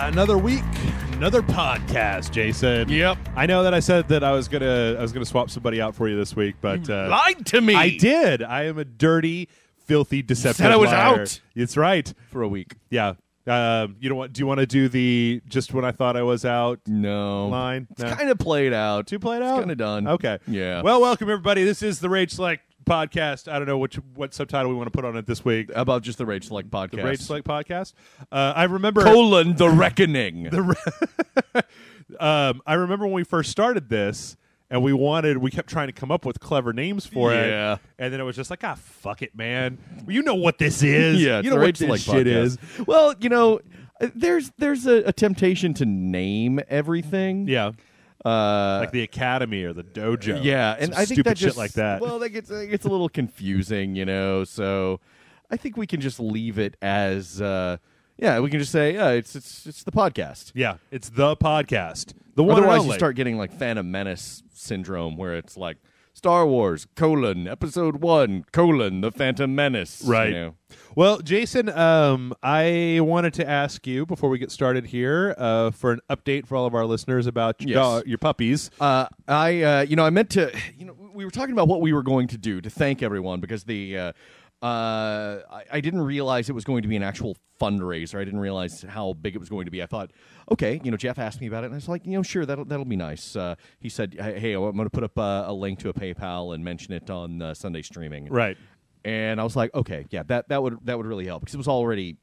Another week, another podcast, Jason. Yep. I know that I said that I was gonna swap somebody out for you this week, but Lied to me. I did. I am a dirty, filthy, deceptive Said I was liar. out. It's right. For a week. Yeah. You know what? Do you want to do the just when I thought I was out No. line? No. It's kind of played out. Too played out? Kind of done. Okay. Yeah. Well, welcome everybody. This is the Rage Select podcast. I don't know what subtitle we want to put on it this week. How about just the Rage Select podcast? The Rage Select podcast. I remember The Reckoning. I remember when we first started this, and we kept trying to come up with clever names for it. Yeah. And then it was just like, fuck it, man. You know what this is. Yeah, you know what this shit is. Well, there's a temptation to name everything. Yeah. Like the academy or the dojo. Yeah, and Some I think stupid that just shit like that. Well, that gets a little confusing, So I think we can just leave it as we can just say it's the podcast. Yeah, it's the podcast. The one. Otherwise, and you only. start getting like Phantom Menace syndrome, where it's like Star Wars : Episode 1 : The Phantom Menace. Right. Well, Jason, I wanted to ask you before we get started here for an update for all of our listeners about your puppies. I meant to. We were talking about what we were going to do to thank everyone because I didn't realize it was going to be an actual fundraiser. I didn't realize how big it was going to be. I thought, okay, Jeff asked me about it, and I was like, sure, that'll be nice. He said, hey, I'm going to put up a link to a PayPal and mention it on Sunday streaming. Right. And I was like, okay, yeah, that would really help because it was already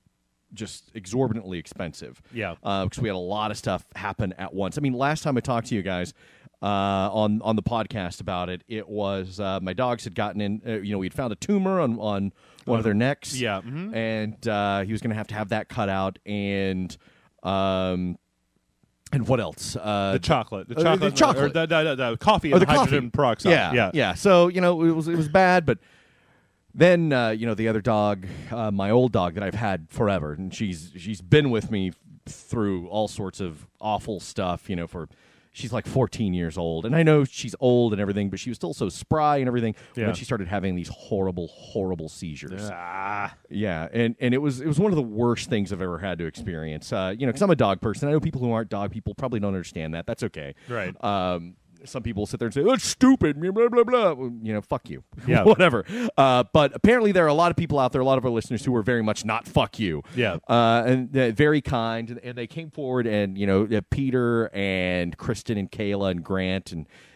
just exorbitantly expensive. Yeah. Because we had a lot of stuff happen at once. I mean, last time I talked to you guys on the podcast about it, it was my dogs had gotten in. We'd found a tumor on one of their necks. Yeah. Mm-hmm. And he was going to have that cut out and what else? The chocolate. The chocolate. Or the coffee and the hydrogen coffee. peroxide. Yeah. So, it was bad, but then, the other dog, my old dog that I've had forever, and she's been with me through all sorts of awful stuff, she's like 14 years old. And I know she's old and everything, but she was still so spry and everything. Yeah. When she started having these horrible, horrible seizures. Ah. Yeah, and it was one of the worst things I've ever had to experience. Because I'm a dog person. I know people who aren't dog people probably don't understand that. That's okay. Right. Some people sit there and say, "That's stupid," blah, blah, blah. Well, fuck you. Yeah. Whatever. But apparently there are a lot of people out there, a lot of our listeners who are very much not fuck you. Yeah. And very kind. And they came forward and, Peter and Kristen and Kayla and Grant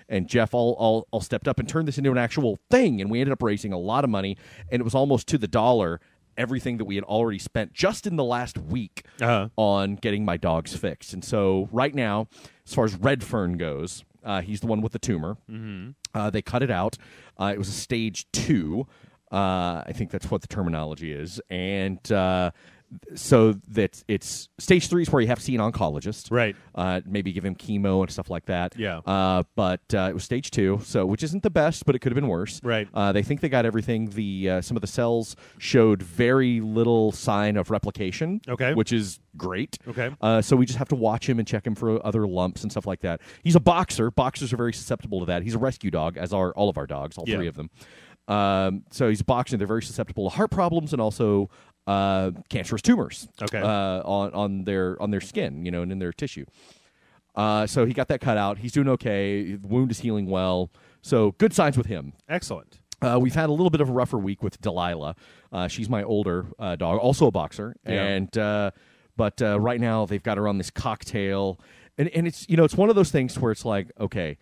and Jeff all stepped up and turned this into an actual thing. And we ended up raising a lot of money. And it was almost to the dollar everything that we had already spent just in the last week on getting my dogs fixed. And so right now, as far as Redfern goes, he's the one with the tumor. Mm-hmm. They cut it out. It was a stage 2. I think that's what the terminology is. And so that it's stage 3 is where you have to see an oncologist. Right. Maybe give him chemo and stuff like that. Yeah. But it was stage 2, which isn't the best, but it could have been worse. Right. They think they got everything. Some of the cells showed very little sign of replication. Okay. Which is great. Okay. So we just have to watch him and check him for other lumps and stuff like that. He's a boxer. Boxers are very susceptible to that. He's a rescue dog, as are all of our dogs, all 3 of them. So he's a boxer. They're very susceptible to heart problems and also cancerous tumors. Okay. On their skin, and in their tissue. So he got that cut out. He's doing okay. The wound is healing well. So good signs with him. Excellent. We've had a little bit of a rougher week with Delilah. She's my older dog, also a boxer. Yeah. But right now they've got her on this cocktail, and it's it's one of those things where it's like, okay,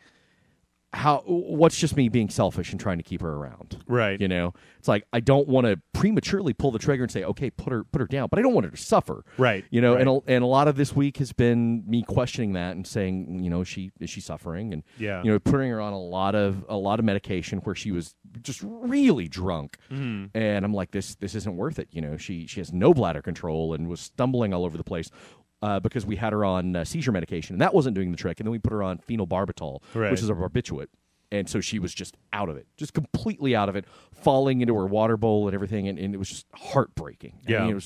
what's just me being selfish and trying to keep her around, right? It's like I don't want to prematurely pull the trigger and say, okay, put her down, but I don't want her to suffer, right? Right. And a lot of this week has been me questioning that and saying, is she suffering, and putting her on a lot of medication where she was just really drunk, and I'm like, this isn't worth it. She has no bladder control and was stumbling all over the place. Because we had her on seizure medication, and that wasn't doing the trick. And then we put her on phenobarbital, which is a barbiturate. And so she was just out of it, just completely out of it, falling into her water bowl and everything. And it was just heartbreaking. Yeah. I mean,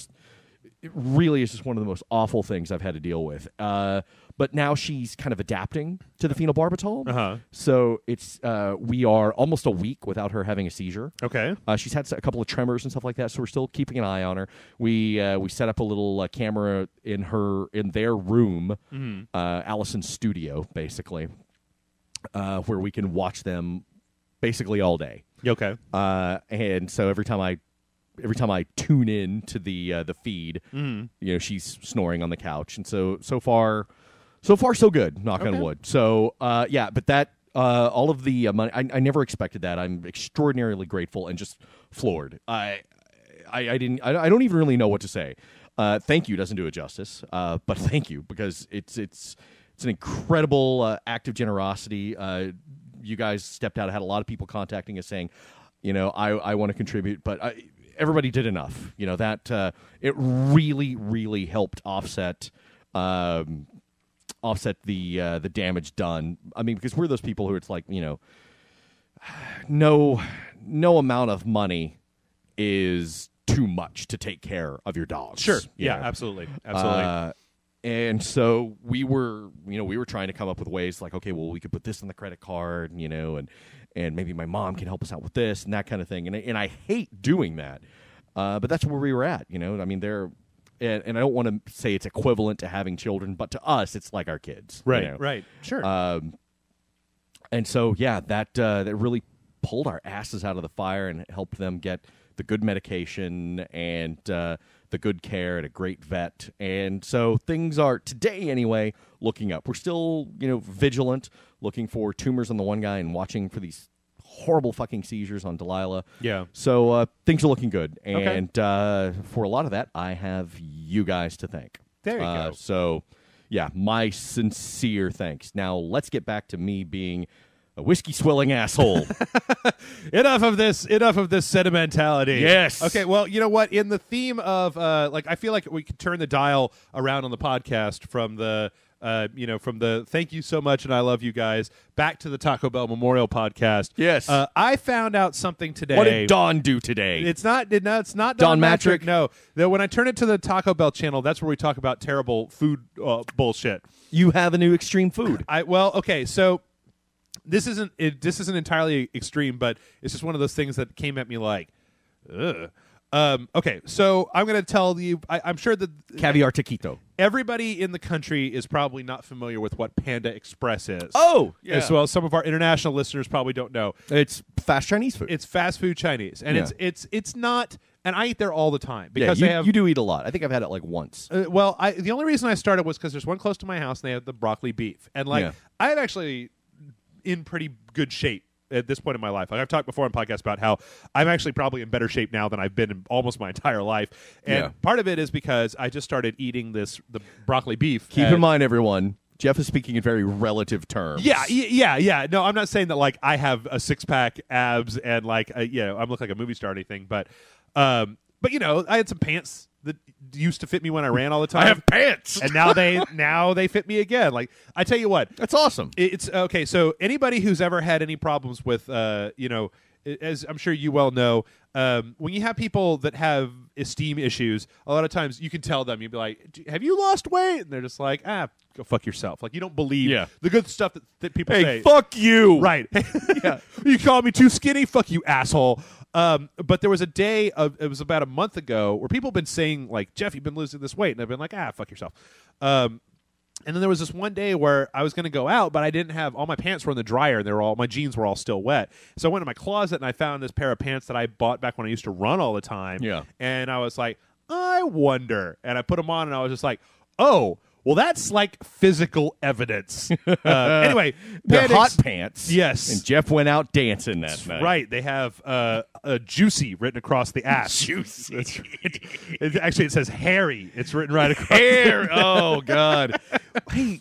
it really is just one of the most awful things I've had to deal with. But but now she's kind of adapting to the phenobarbital. Uh-huh. So it's we are almost a week without her having a seizure. Okay. She's had a couple of tremors and stuff like that, so we're still keeping an eye on her. We set up a little camera in their room, Allison's studio, basically, where we can watch them basically all day. Okay. And so every time I tune in to the feed, she's snoring on the couch, and so far so good. Knock on wood. So but that all of the money, I never expected that. I'm extraordinarily grateful and just floored. I don't even really know what to say. Thank you doesn't do it justice, but thank you, because it's an incredible act of generosity. You guys stepped out. I had a lot of people contacting us saying, I want to contribute, but everybody did enough. That it really, really helped offset the damage done. I mean, because we're those people who it's like, no amount of money is too much to take care of your dogs. Sure. Yeah, absolutely. And so we were trying to come up with ways like, okay, well, we could put this on the credit card, and maybe my mom can help us out with this and that kind of thing. And I hate doing that, but that's where we were at. I mean, and I don't want to say it's equivalent to having children, but to us, it's like our kids. Right. Right. Sure. And so that really pulled our asses out of the fire and helped them get the good medication and the good care at a great vet. And so things are, today anyway, looking up. We're still, vigilant, looking for tumors on the one guy and watching for these horrible fucking seizures on Delilah. Yeah. So things are looking good. And for a lot of that, I have you guys to thank. There you go. So, yeah, my sincere thanks. Now, let's get back to me being a whiskey-swilling asshole. Enough of this sentimentality. Yes. Okay, well, you know what? In the theme of, I feel like we could turn the dial around on the podcast from the, from the thank you so much and I love you guys back to the Taco Bell Memorial podcast. Yes. I found out something today. What did Don do today? It's not Don Matrick. No. When I turn it to the Taco Bell channel, that's where we talk about terrible food bullshit. You have a new extreme food. Okay, so this isn't entirely extreme, but it's just one of those things that came at me like, ugh. Okay, so I'm going to tell you, I'm sure that caviar taquito. Everybody in the country is probably not familiar with what Panda Express is. Oh, yeah. As well as some of our international listeners probably don't know. It's fast Chinese food. It's fast food Chinese, and it's not. And I eat there all the time because they have. You do eat a lot. I think I've had it like once. The only reason I started was because there's one close to my house, and they have the broccoli beef, and I'm actually in pretty good shape at this point in my life. Like I've talked before on podcasts about how I'm actually probably in better shape now than I've been in almost my entire life. And part of it is because I just started eating the broccoli beef. Keep in mind, everyone, Jeff is speaking in very relative terms. Yeah. No, I'm not saying that like I have a 6-pack abs and like I look like a movie star or anything, but I had some pants that used to fit me when I ran all the time. I have pants, and now they fit me again. Like I tell you what, that's awesome. It's okay. So anybody who's ever had any problems with, as I'm sure you well know, when you have people that have esteem issues, a lot of times you can tell them. You'd be like, "Have you lost weight?" And they're just like, go fuck yourself. Like you don't believe the good stuff that people say. Hey, fuck you. Right. Yeah. You call me too skinny? Fuck you, asshole. But there was a day it was about a month ago where people have been saying like, Jeff, you've been losing this weight. And I've been like, fuck yourself. And then there was this one day where I was going to go out, but I didn't have all my pants were in the dryer and my jeans were all still wet. So I went to my closet and I found this pair of pants that I bought back when I used to run all the time. Yeah. And I was like, I wonder. And I put them on and I was just like, oh, well, that's like physical evidence. Anyway, they're hot pants. Yes. And Jeff went out dancing that night. Right. They have juicy written across the ass. Juicy. Actually, it says hairy. It's written right across. Hair. Oh, God. Hey,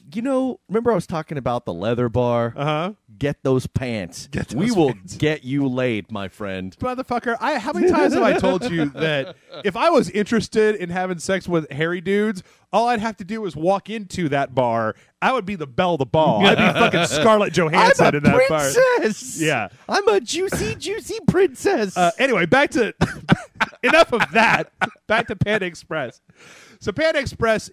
remember I was talking about the leather bar? Uh-huh. Get those pants. We will get you laid, my friend. Motherfucker, how many times have I told you that if I was interested in having sex with hairy dudes, all I'd have to do is walk into that bar. I would be the belle of the ball. I'd be fucking Scarlett Johansson in that bar. Princess. Yeah. I'm a juicy, juicy princess. Anyway, back to enough of that. Back to Panda Express. So Panda Express,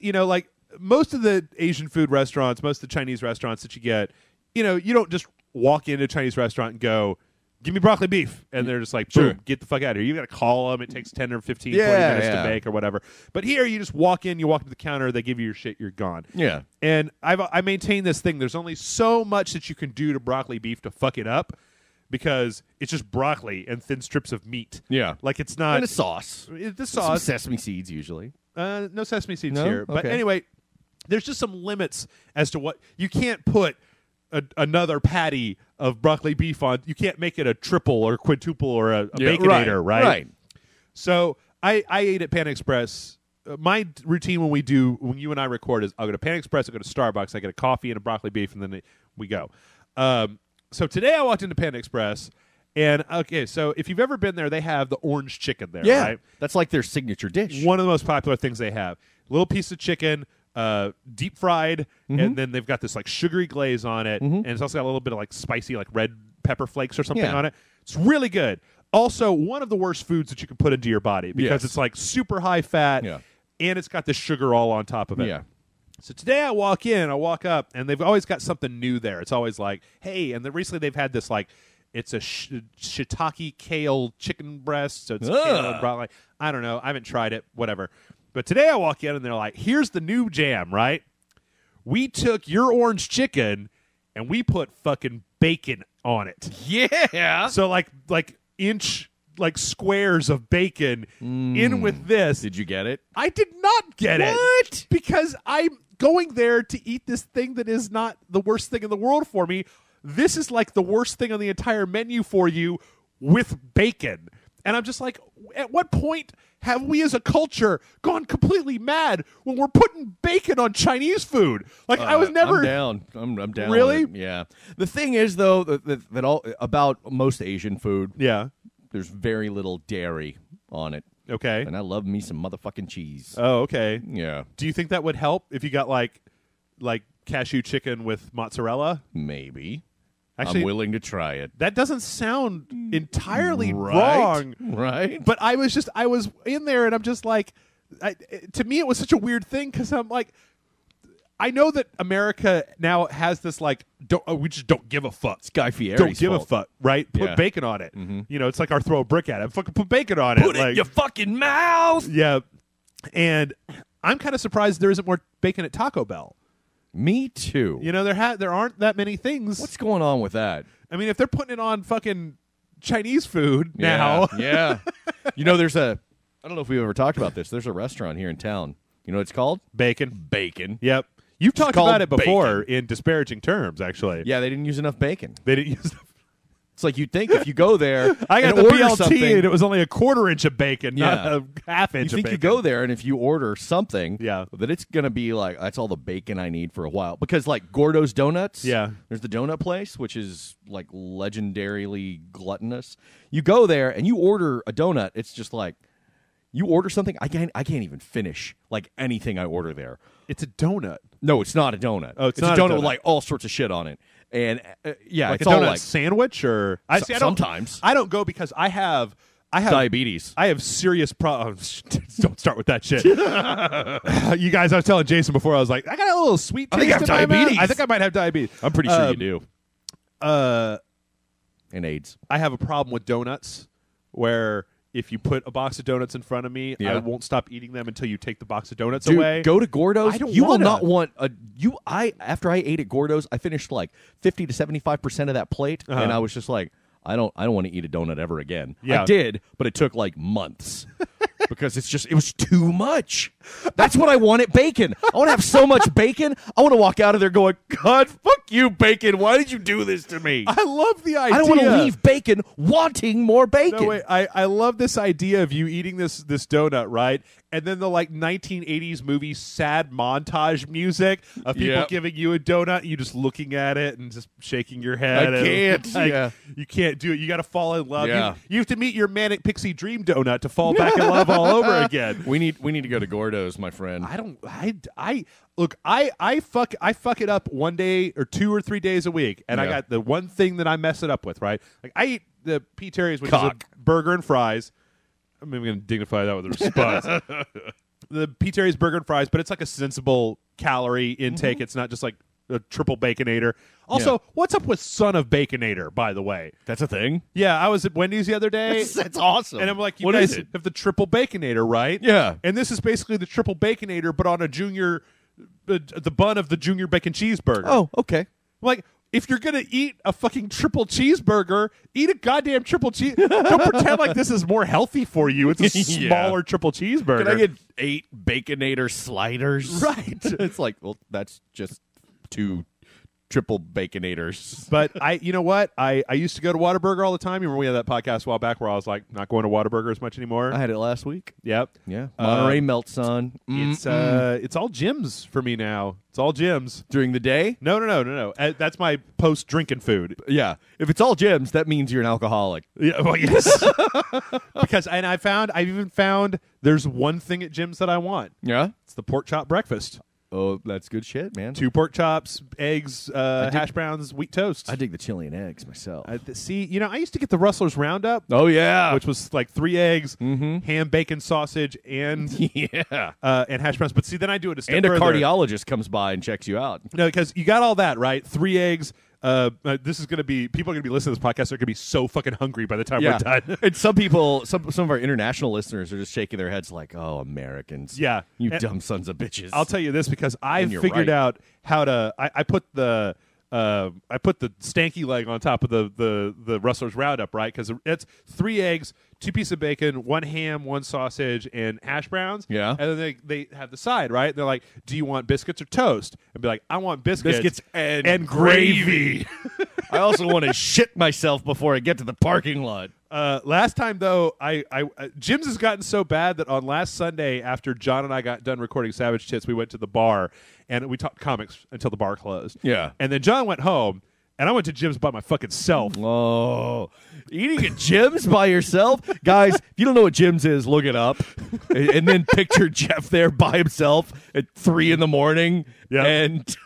most of the Asian food restaurants, most of the Chinese restaurants that you get, you don't just walk into a Chinese restaurant and go, give me broccoli beef. And they're just like, boom, get the fuck out of here. You got to call them. It takes 10 or 15, 20 minutes to bake or whatever. But here, you just walk in, you walk to the counter, they give you your shit, you're gone. Yeah. And I maintain this thing. There's only so much that you can do to broccoli beef to fuck it up because it's just broccoli and thin strips of meat. Yeah. Like it's not. And a sauce. The Some sauce. sesame seeds usually. No sesame seeds No? here. But Okay. anyway, there's just some limits as to what you can't put another patty of broccoli beef on. You can't make it a triple or quintuple or a Baconator, right? Right. So I ate at Pan Express. My routine when you and I record is I'll go to Pan Express, I'll go to Starbucks, I get a coffee and a broccoli beef, and then we go. So today I walked into Pan Express, and okay, so if you've ever been there, they have the orange chicken there, right? That's like their signature dish. One of the most popular things they have. Little piece of chicken, deep fried, and then they've got this like sugary glaze on it, and it's also got a little bit of like spicy like red pepper flakes or something on it. It's really good. Also, one of the worst foods that you can put into your body because it's like super high fat, and it's got the sugar all on top of it. Yeah. So today I walk up, and they've always got something new there. It's always like, hey, and recently they've had this like, it's a shiitake kale chicken breast, so it's kale and broccoli. I don't know. I haven't tried it, whatever. But today I walk in, and they're like, here's the new jam, right? We took your orange chicken, and we put fucking bacon on it. Yeah. So like inch like squares of bacon in with this. Did you get it? I did not get it. What? Because I'm going there to eat this thing that is not the worst thing in the world for me. This is like the worst thing on the entire menu for you with bacon. And I'm just like, at what point have we as a culture gone completely mad when we're putting bacon on Chinese food? Like I was never I'm down. I'm down. Really? With it. Yeah. The thing is, though, that all about most Asian food. Yeah. There's very little dairy on it. Okay. And I love me some motherfucking cheese. Oh, okay. Yeah. Do you think that would help if you got like cashew chicken with mozzarella? Maybe. Actually, I'm willing to try it. That doesn't sound entirely Right? wrong. Right? But I was in there and I'm just like, to me it was such a weird thing because I'm like, I know that America now has this like, we just don't give a fuck. It's Guy Fieri's Don't give fault. a fuck, right? Put Yeah. bacon on it. You know, it's like our throw a brick at it. Fucking put bacon on it. Put it in your fucking mouth. Yeah. And I'm kind of surprised there isn't more bacon at Taco Bell. Me too. You know, there aren't that many things. What's going on with that? I mean, if they're putting it on fucking Chinese food now. Yeah. You know, I don't know if we've ever talked about this. There's a restaurant here in town. You know what it's called? Bacon. Bacon. Yep. You've talked called about it before bacon. in disparaging terms, actually. Yeah, they didn't use enough bacon. They didn't use It's like you'd think if you go there I got and the order BLT something, and it was only a quarter inch of bacon, not Yeah. a half inch you think of you bacon. go there and if you order something, Yeah. that it's going to be like, that's all the bacon I need for a while. Because like Gordo's Donuts, Yeah. there's the donut place, which is like legendarily gluttonous. You go there and you order a donut, it's just like, you order something, I can't even finish like anything I order there. It's a donut. No, it's not a donut. Oh, it's a not a donut donut. with like all sorts of shit on it. And yeah, Like it's a all donut like sandwich or I don't sometimes. I don't go because I have diabetes. I have serious problems. Don't start with that shit. You guys, I was telling Jason before, I was like, I got a little sweet taste I think I have in my mouth. diabetes. I think I might have diabetes. I'm pretty sure you do. Uh, And AIDS. I have a problem with donuts where if you put a box of donuts in front of me, Yeah. I won't stop eating them until you take the box of donuts Dude, away. go to Gordo's. I don't You will wanna. not want after I ate at Gordo's, I finished like 50 to 75% of that plate, and I was just like, I don't want to eat a donut ever again. Yeah. I did, but it took like months. Because it was too much. That's what I want at bacon. I want to have so much bacon. I want to walk out of there going, God, fuck you, bacon. Why did you do this to me? I love the idea. I don't want to leave bacon wanting more bacon. No, wait, I love this idea of you eating this donut, right? And then the like 1980s movie sad montage music of people Yep. giving you a donut, and you just looking at it and just shaking your head. I and, can't, like, yeah. You can't do it. You got to fall in love. Yeah. You have to meet your manic pixie dream donut to fall back in love all over again. We need to go to Gordo's, my friend. I fuck it up one day or 2 or 3 days a week, and I Yeah. got the one thing that I mess it up with, right? Like I eat the P. Terry's, which Cock. is a burger and fries. I'm even going to dignify that with a response. the P. Terry's burger and fries, but it's like a sensible calorie intake. It's not just like a triple Baconator. Also, what's up with Son of Baconator, by the way? That's a thing? Yeah, I was at Wendy's the other day. That's awesome. And I'm like, you What guys is it? have the triple Baconator, right? Yeah. And this is basically the triple Baconator, but on a junior, the bun of the junior bacon cheeseburger. Oh, okay. Like, if you're going to eat a fucking triple cheeseburger, eat a goddamn triple cheese. Don't pretend like this is more healthy for you. It's a smaller triple cheeseburger. Can I get 8 Baconator sliders? Right. It's like, well, that's just 2 triple Baconators. But you know what? I used to go to Whataburger all the time. You remember we had that podcast a while back where I was like, not going to Whataburger as much anymore. I had it last week. Yep. Yeah. Monterey Melt Sun. It's all gyms for me now. It's all gyms. During the day? No. That's my post drinking food. Yeah. If it's all gyms, that means you're an alcoholic. Yeah, well, yes. Because I've even found there's one thing at gyms that I want. Yeah? It's the pork chop breakfast. Oh, that's good shit, man. 2 pork chops, eggs, hash browns, wheat toast. I dig the chili and eggs myself. See, I used to get the Rustler's Roundup. Oh, yeah. Which was like 3 eggs, ham, bacon, sausage, and and hash browns. But see, then I do it a step and a further. cardiologist comes by and checks you out. No, because you got all that, right? 3 eggs. This is going to be, people are going to be listening to this podcast. They're going to be so fucking hungry by the time we're done. And some people, some of our international listeners are just shaking their heads like, oh, Americans. Yeah. You And dumb sons of bitches. I'll tell you this because I've you're figured right. out how to. I put the stanky leg on top of the Rustler's Roundup, right? Because it's 3 eggs, 2 pieces of bacon, 1 ham, 1 sausage, and hash browns. Yeah. And then they have the side, right? They're like, do you want biscuits or toast? And be like, I want biscuits and gravy. I also want to shit myself before I get to the parking lot. Last time though, Jim's has gotten so bad that on last Sunday after John and I got done recording Savage Tits, we went to the bar and we talked comics until the bar closed. Yeah. And then John went home and I went to Jim's by my fucking self. Oh, eating at Jim's by yourself? Guys, if you don't know what Jim's is, look it up. And then picture Jeff there by himself at 3 a.m. Yep. and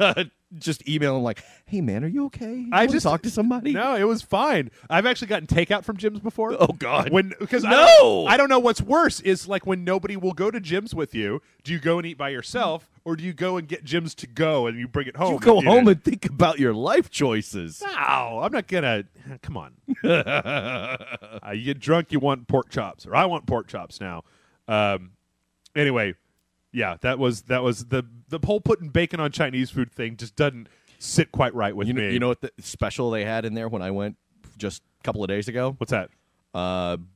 just email him like, hey, man, are you okay? You I wanna just talk to somebody? No, it was fine. I've actually gotten takeout from Jim's before. Oh, God. Because No! I don't know what's worse is like when nobody will go to Jim's with you. Do you go and eat by yourself, or do you go and get Jim's to go and you bring it home? You go eat home it? and think about your life choices. No, I'm not gonna. Come on. You get drunk, you want pork chops, or I want pork chops now. Anyway, yeah, that was the whole putting bacon on Chinese food thing just doesn't sit quite right with me. You know what the special they had in there when I went just a couple of days ago? What's that?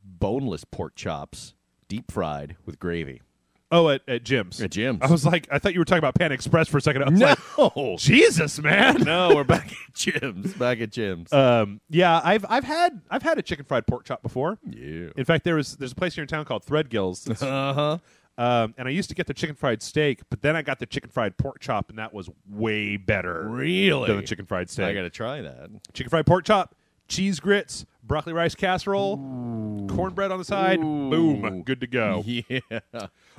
Boneless pork chops, deep fried with gravy. Oh, at Jim's. At Jim's. I was like, I thought you were talking about Pan Express for a second. I was No. like, Jesus, man. No, we're back at Jim's. Back at Jim's. Yeah, I've had a chicken fried pork chop before. Yeah. In fact, there's a place here in town called Threadgill's. Uh-huh. And I used to get the chicken fried steak, but then I got the chicken fried pork chop, and that was way better. Really? Than the chicken fried steak. I got to try that. Chicken fried pork chop, cheese grits, broccoli rice casserole, cornbread on the side. Boom. Good to go. Yeah.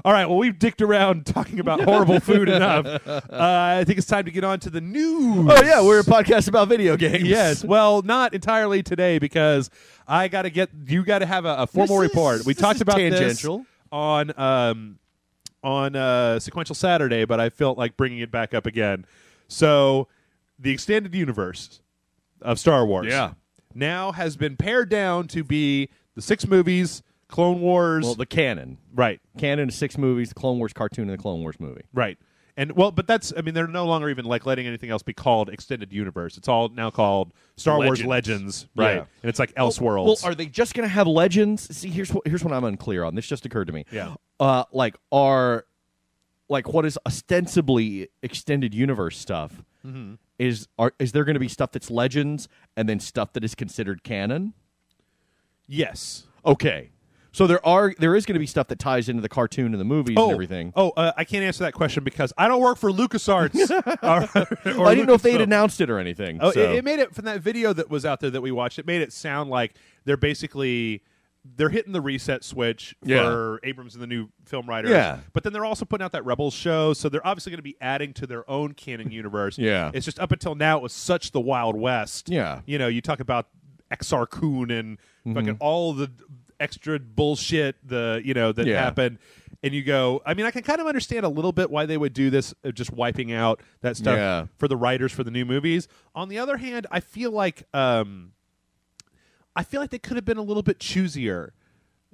All right, well, we've dicked around talking about horrible food enough. I think it's time to get on to the news. Oh, yeah, we're a podcast about video games. Yes, well, not entirely today because you got to have a formal report. We talked about tangential. this on Sequential Saturday, but I felt like bringing it back up again. So, the extended universe of Star Wars now has been pared down to be the 6 movies, Clone Wars. Well, the canon. Right. Canon is 6 movies, the Clone Wars cartoon, and the Clone Wars movie. Right. And, well, but they're no longer even like letting anything else be called extended universe. It's all now called Star Wars Legends. Right. Yeah. And it's like Elseworlds. Well, are they just going to have legends? See, here's what I'm unclear on. This just occurred to me. Yeah. What is ostensibly extended universe stuff? Mm-hmm. Is there going to be stuff that's legends and then stuff that is considered canon? Yes. Okay. So there is going to be stuff that ties into the cartoon and the movies and everything. I can't answer that question because I don't work for LucasArts. or I didn't know if they had Lucasfilm. announced it or anything. Oh, so. it made it from that video that was out there that we watched. It made it sound like they're hitting the reset switch for Abrams and the new film writers. Yeah. But then they're also putting out that Rebels show, so they're obviously going to be adding to their own canon universe. Yeah. It's just up until now it was such the Wild West. Yeah. You talk about Exar Kun and fucking all the extra bullshit that happened. and you go, I mean, I can kind of understand a little bit why they would do this, just wiping out that stuff for the writers for the new movies. On the other hand, I feel like they could have been a little bit choosier.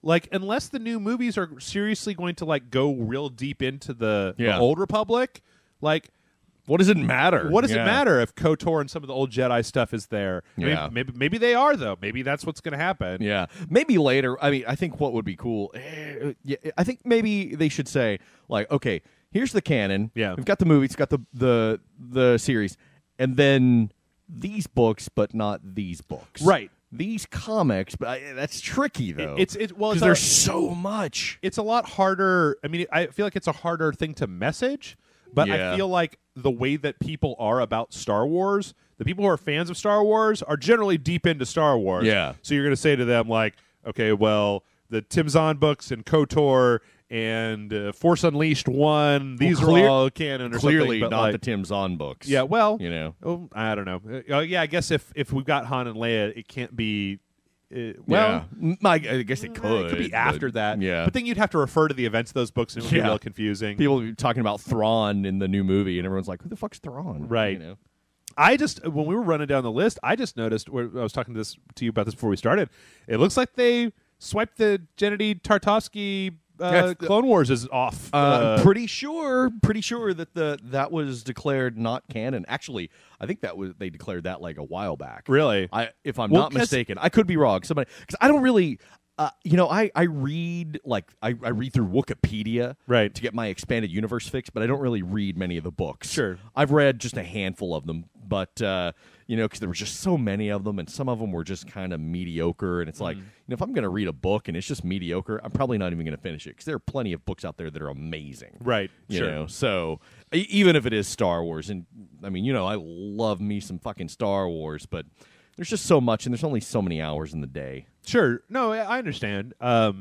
Like, unless the new movies are seriously going to like go real deep into the old Republic, like, what does it matter? What does it matter if KOTOR and some of the old Jedi stuff is there? Yeah. I mean, maybe they are, though. Maybe that's what's going to happen. Yeah. Maybe later. I mean, I think what would be cool, I think maybe they should say, like, okay, here's the canon. Yeah. We've got the movies, got the series, and then these books, but not these books. Right. These comics, but that's tricky, though. It's because there's so much. It's a lot harder. I mean, I feel like it's a harder thing to message. But I feel like the way that people are about Star Wars, the people who are fans of Star Wars are generally deep into Star Wars. Yeah. So you're going to say to them, like, okay, well, the Tim Zahn books and KOTOR and Force Unleashed 1, these are all canon or clearly something. But not like, the Tim Zahn books. Yeah, well, you know. I don't know. Yeah, I guess if we've got Han and Leia, it can't be... I guess it could. It could be after that. Yeah. But then you'd have to refer to the events of those books, and it would be real confusing. People would be talking about Thrawn in the new movie, and everyone's like, who the fuck's Thrawn? Right. You know? When we were running down the list, I just noticed, I was talking to you about this before we started, it looks like they swiped the Gennady Tartakovsky Clone Wars is off. Pretty sure that that was declared not canon. Actually, I think they declared that like a while back. Really? If I'm not mistaken, I could be wrong. Somebody, because I don't really, I read I read through Wikipedia to get my expanded universe fix, but I don't really read many of the books. Sure, I've read just a handful of them, but because there were just so many of them, and some of them were just kind of mediocre. And it's like, if I'm going to read a book and it's just mediocre, I'm probably not even going to finish it because there are plenty of books out there that are amazing. Right. You know, so even if it is Star Wars, and I mean, I love me some fucking Star Wars, but there's just so much, and there's only so many hours in the day. Sure. No, I understand. I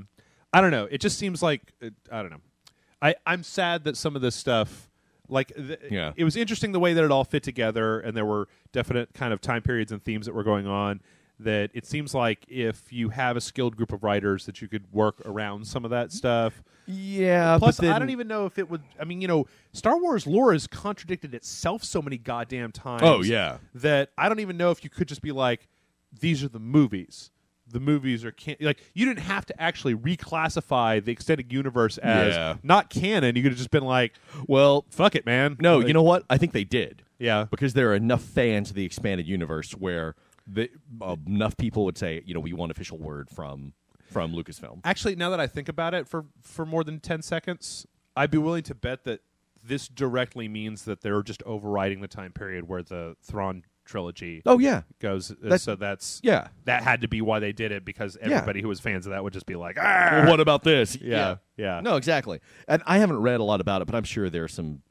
don't know. It just seems like I don't know. I'm sad that some of this stuff. It was interesting the way that it all fit together, and there were definite kind of time periods and themes that were going on. That it seems like if you have a skilled group of writers, that you could work around some of that stuff. Yeah. Plus, but then, I don't even know if it would. I mean, Star Wars lore has contradicted itself so many goddamn times. Oh yeah. That I don't even know if you could just be like, these are the movies. The movies are like you didn't have to actually reclassify the extended universe as not canon. You could have just been like, well, fuck it, man. No, you know what? I think they did. Yeah, because there are enough fans of the expanded universe where enough people would say, we want official word from Lucasfilm. Actually, now that I think about it, for more than 10 seconds, I'd be willing to bet that this directly means that they're just overriding the time period where the Thrawn trilogy goes. That had to be why they did it, because everybody who was fans of that would just be like, well, what about this? Yeah. No, exactly. And I haven't read a lot about it, but I'm sure there are some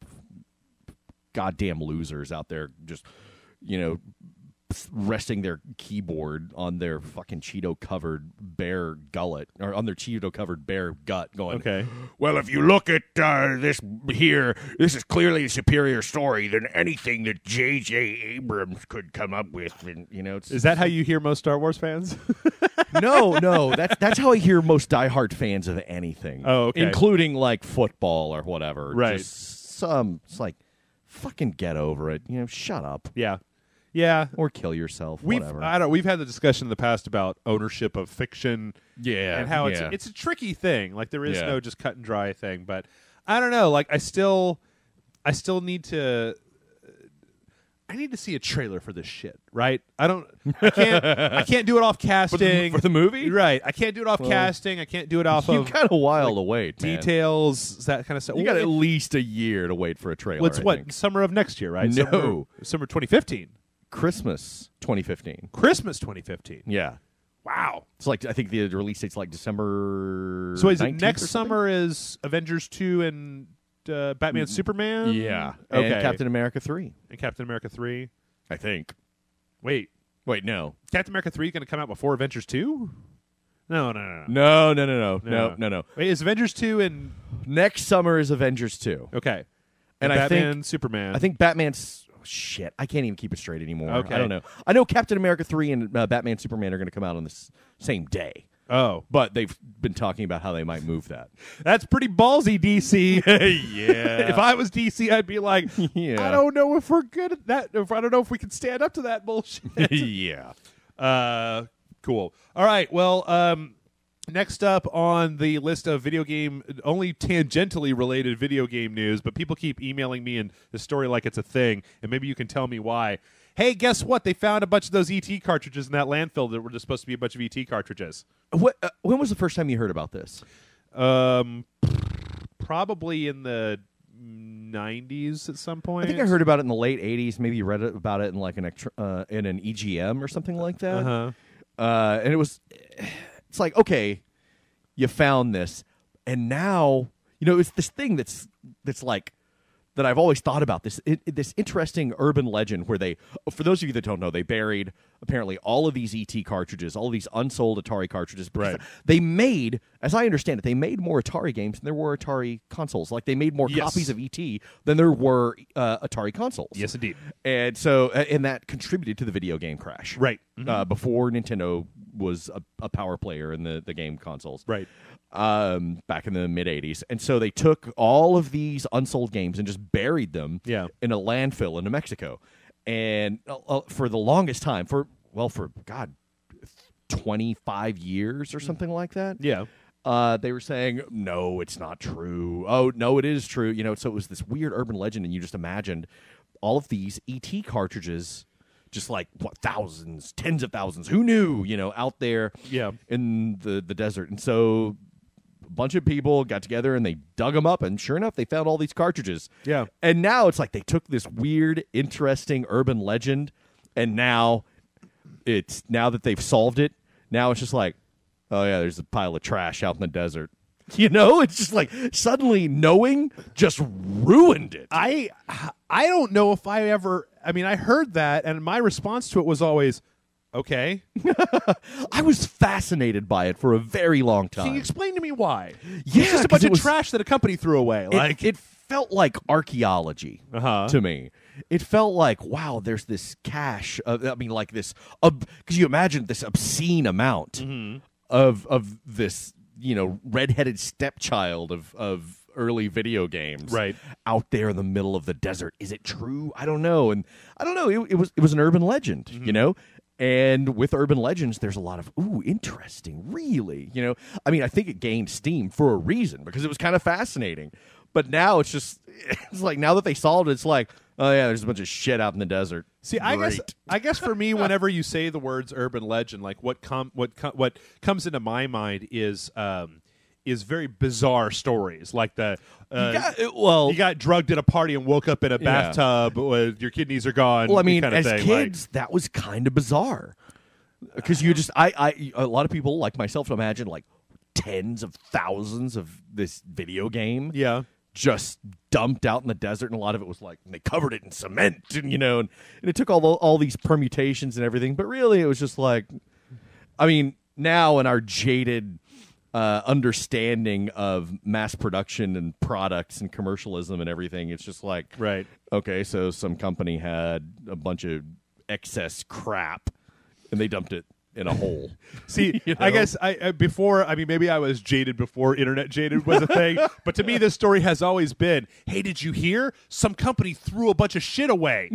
goddamn losers out there just, resting their keyboard on their fucking Cheeto-covered bear gullet, or on their Cheeto-covered bear gut, going, okay, well, if you look at this here, this is clearly a superior story than anything that J.J. Abrams could come up with. And, is that how you hear most Star Wars fans? No, that's how I hear most diehard fans of anything. Oh, okay. Including, like, football or whatever. Right. Just it's like, fucking get over it. Shut up. Yeah, or kill yourself. We've had the discussion in the past about ownership of fiction. Yeah, and how it's a tricky thing. Like there is no just cut and dry thing. But I don't know. Like I still need to. I need to see a trailer for this shit, right? I can't do it off casting for the movie, right? I can't do it off casting. I can't do it off of. You got a while to wait. Details, that kind of stuff. You got at least a year to wait for a trailer. Summer of next year, right? No, summer 2015. Christmas 2015. Christmas 2015. Yeah. Wow. It's like I think the release date's like December. So is it next summer is Avengers 2 and Batman Superman? Yeah. Okay. And Captain America 3. And Captain America 3? I think. Wait, no. Captain America 3 is going to come out before Avengers 2? No. No. Wait, is Avengers 2 and next summer is Avengers 2. Okay. And Batman, Superman. I think Batman's shit. I can't even keep it straight anymore. Okay. I don't know. I know Captain America 3 and Batman Superman are going to come out on the same day. Oh. But they've been talking about how they might move that. That's pretty ballsy, DC. Yeah. If I was DC, I'd be like, Yeah. I don't know if we're good at that. I don't know if we can stand up to that bullshit. Yeah. Cool. All right. Well, next up on the list of video game, only tangentially related video game news, but people keep emailing me and the story like it's a thing, and maybe you can tell me why. Hey, guess what? They found a bunch of those ET cartridges in that landfill that were just supposed to be a bunch of ET cartridges. What? When was the first time you heard about this? Probably in the 90s at some point. I think I heard about it in the late 80s. Maybe you read about it in like in an EGM or something like that. Uh-huh. And it's like, okay, you found this, and now it's this thing that's like that I've always thought about, this interesting urban legend where they, for those of you that don't know, they buried apparently all of these ET cartridges, all of these unsold Atari cartridges. Right. They made, as I understand it, they made more Atari games than there were Atari consoles. Like they made more copies of ET than there were Atari consoles. Yes, indeed. And so, and that contributed to the video game crash. Right. Mm-hmm. Before Nintendo was a power player in the game consoles. Right. Back in the mid-'80s. And so they took all of these unsold games and just buried them in a landfill in New Mexico. And for the longest time, for 25 years or something like that. Yeah. They were saying, no, it's not true. Oh, no, it is true. So it was this weird urban legend, and you just imagined all of these ET cartridges, just like thousands, tens of thousands, who knew, out there in the desert. And so a bunch of people got together and they dug them up, and sure enough, they found all these cartridges. Yeah. And now it's like they took this weird, interesting urban legend, and now that they've solved it, now it's just like, oh yeah, there's a pile of trash out in the desert. It's just like suddenly knowing just ruined it. I don't know if I heard that, and my response to it was always, okay. I was fascinated by it for a very long time. Can you explain to me why? Yeah, it's just a bunch of trash that a company threw away. It felt like archaeology to me. It felt like, wow, there's this cache. Because you imagine this obscene amount of this, redheaded stepchild of early video games, right, out there in the middle of the desert. Is it true? I don't know. And I don't know. It was an urban legend, And with urban legends, there's a lot of, interesting, really. I think it gained steam for a reason, because it was kind of fascinating. But now it's like, now that they solved it, it's like, oh yeah, there's a bunch of shit out in the desert. See, I guess for me, whenever you say the words urban legend, like what comes into my mind is very bizarre stories, like you got drugged at a party and woke up in a bathtub, your kidneys are gone. Well, kind of as thing. kids, that was kind of bizarre, because you just a lot of people like myself imagine like tens of thousands of this video game, just dumped out in the desert, and a lot of it was like they covered it in cement, and and it took all these permutations and everything, but really it was just like, now in our jaded understanding of mass production and products and commercialism and everything, it's just like, right, okay, so some company had a bunch of excess crap and they dumped it in a hole. See, I guess maybe I was jaded before internet jaded was a thing, but to me this story has always been, hey, did you hear? Some company threw a bunch of shit away.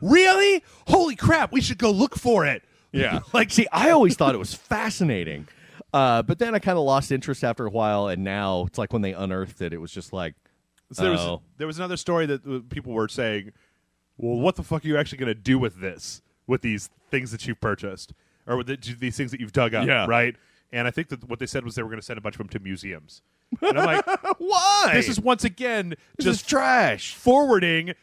Really? Holy crap, we should go look for it. Yeah. See, I always thought it was fascinating. But then I kind of lost interest after a while, and now it's like when they unearthed it, it was just like, so there was another story that people were saying, well, what the fuck are you actually going to do with this? With these things that you've purchased, or with these things that you've dug up, right? And I think that what they said was they were going to send a bunch of them to museums. And I'm like, why? This is once again just trash forwarding,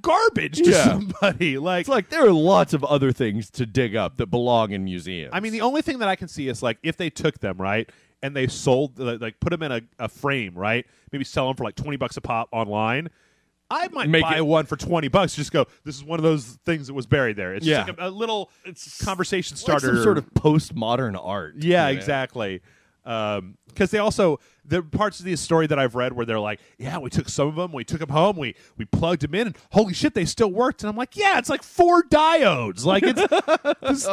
garbage to somebody. It's like there are lots of other things to dig up that belong in museums. The only thing that I can see is if they took them, right, and they sold, put them in a frame, right, maybe sell them for $20 a pop online. I might buy one for $20. Just go, this is one of those things that was buried there. It's just like a little conversation starter. Like some sort of postmodern art. Yeah, exactly. Because the parts of the story that I've read where they're like, yeah, we took some of them, we took them home, we plugged them in, and holy shit, they still worked. And I'm like, yeah, it's like 4 diodes. Like, it's this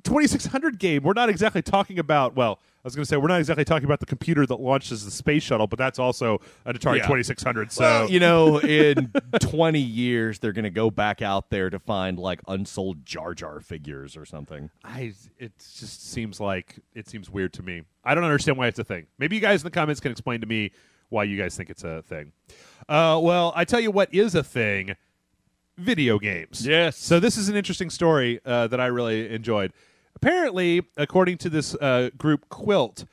2600 game. We're not exactly talking about, well, I was going to say, we're not exactly talking about the computer that launches the space shuttle, but that's also an Atari 2600. So, well, in 20 years, they're going to go back out there to find like unsold Jar Jar figures or something. It just seems weird to me. I don't understand why it's a thing. Maybe you guys in the comments can explain to me why you guys think it's a thing. Well, I tell you what is a thing: video games. Yes. So this is an interesting story that I really enjoyed. Apparently, according to this group Quilt,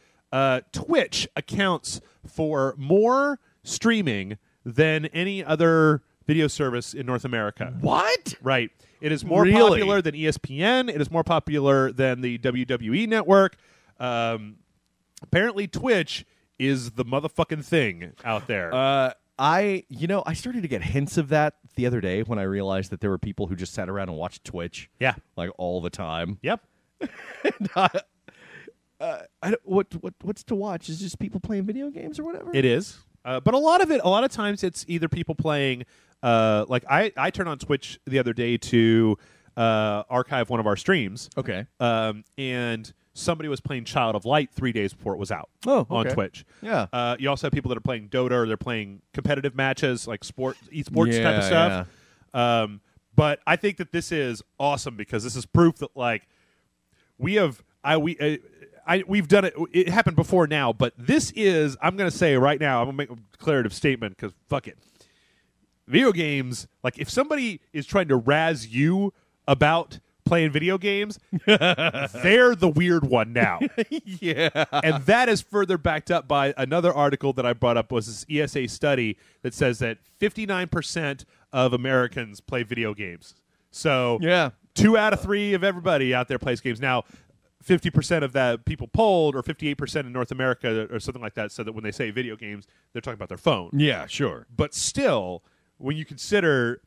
Twitch accounts for more streaming than any other video service in North America. What? Right. It is more popular than ESPN. It is more popular than the WWE network. Apparently, Twitch is the motherfucking thing out there. I started to get hints of that the other day when I realized that there were people who just sat around and watched Twitch. Yeah. Like all the time. Yep. What's to watch? Is just people playing video games or whatever? It is. But a lot of times it's either people playing, like I turned on Twitch the other day to archive one of our streams. Okay. And somebody was playing Child of Light 3 days before it was out on Twitch. Yeah. You also have people that are playing Dota, or they're playing competitive matches, like esports type of stuff. Yeah. But I think that this is awesome because this is proof that like we've done it. It happened before now, but this is, I'm going to say right now, I'm going to make a declarative statement because fuck it. Video games, like if somebody is trying to razz you about playing video games, they're the weird one now. Yeah. And that is further backed up by another article that I brought up, was this ESA study that says that 59% of Americans play video games. So 2 out of 3 of everybody out there plays games. Now, 50% of that people polled, or 58% in North America or something like that, said that when they say video games, they're talking about their phone. Yeah, sure. But still, when you consider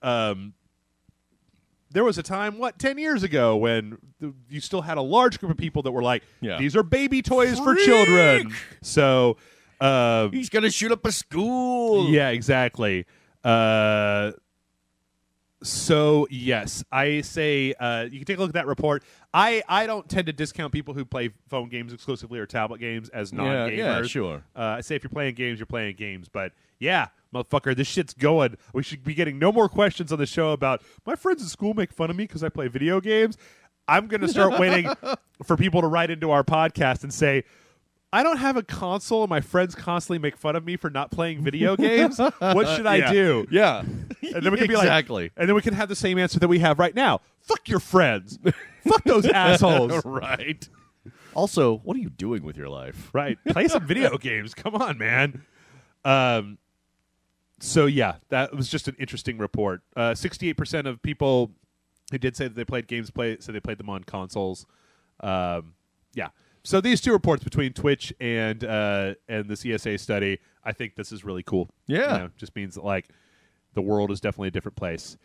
there was a time, 10 years ago, when you still had a large group of people that were like, these are baby toys for children. So he's going to shoot up a school. Yeah, exactly. So, yes, I say you can take a look at that report. I don't tend to discount people who play phone games exclusively or tablet games as non-gamers. Yeah, sure. I say if you're playing games, you're playing games. But, yeah, motherfucker, this shit's going. We should be getting no more questions on the show about, my friends at school make fun of me because I play video games. I'm going to start waiting for people to write into our podcast and say, I don't have a console and my friends constantly make fun of me for not playing video games. What should I do? Yeah. And then we can be like, and then we can have the same answer that we have right now. Fuck your friends. Fuck those assholes. Right. Also, what are you doing with your life? Right. Play some video games. Come on, man. So, yeah, that was just an interesting report. 68% of people who did say that they played games said they played them on consoles. Yeah. So these two reports between Twitch and the CSA study, I think this is really cool. Yeah. Just means that, like, the world is definitely a different place.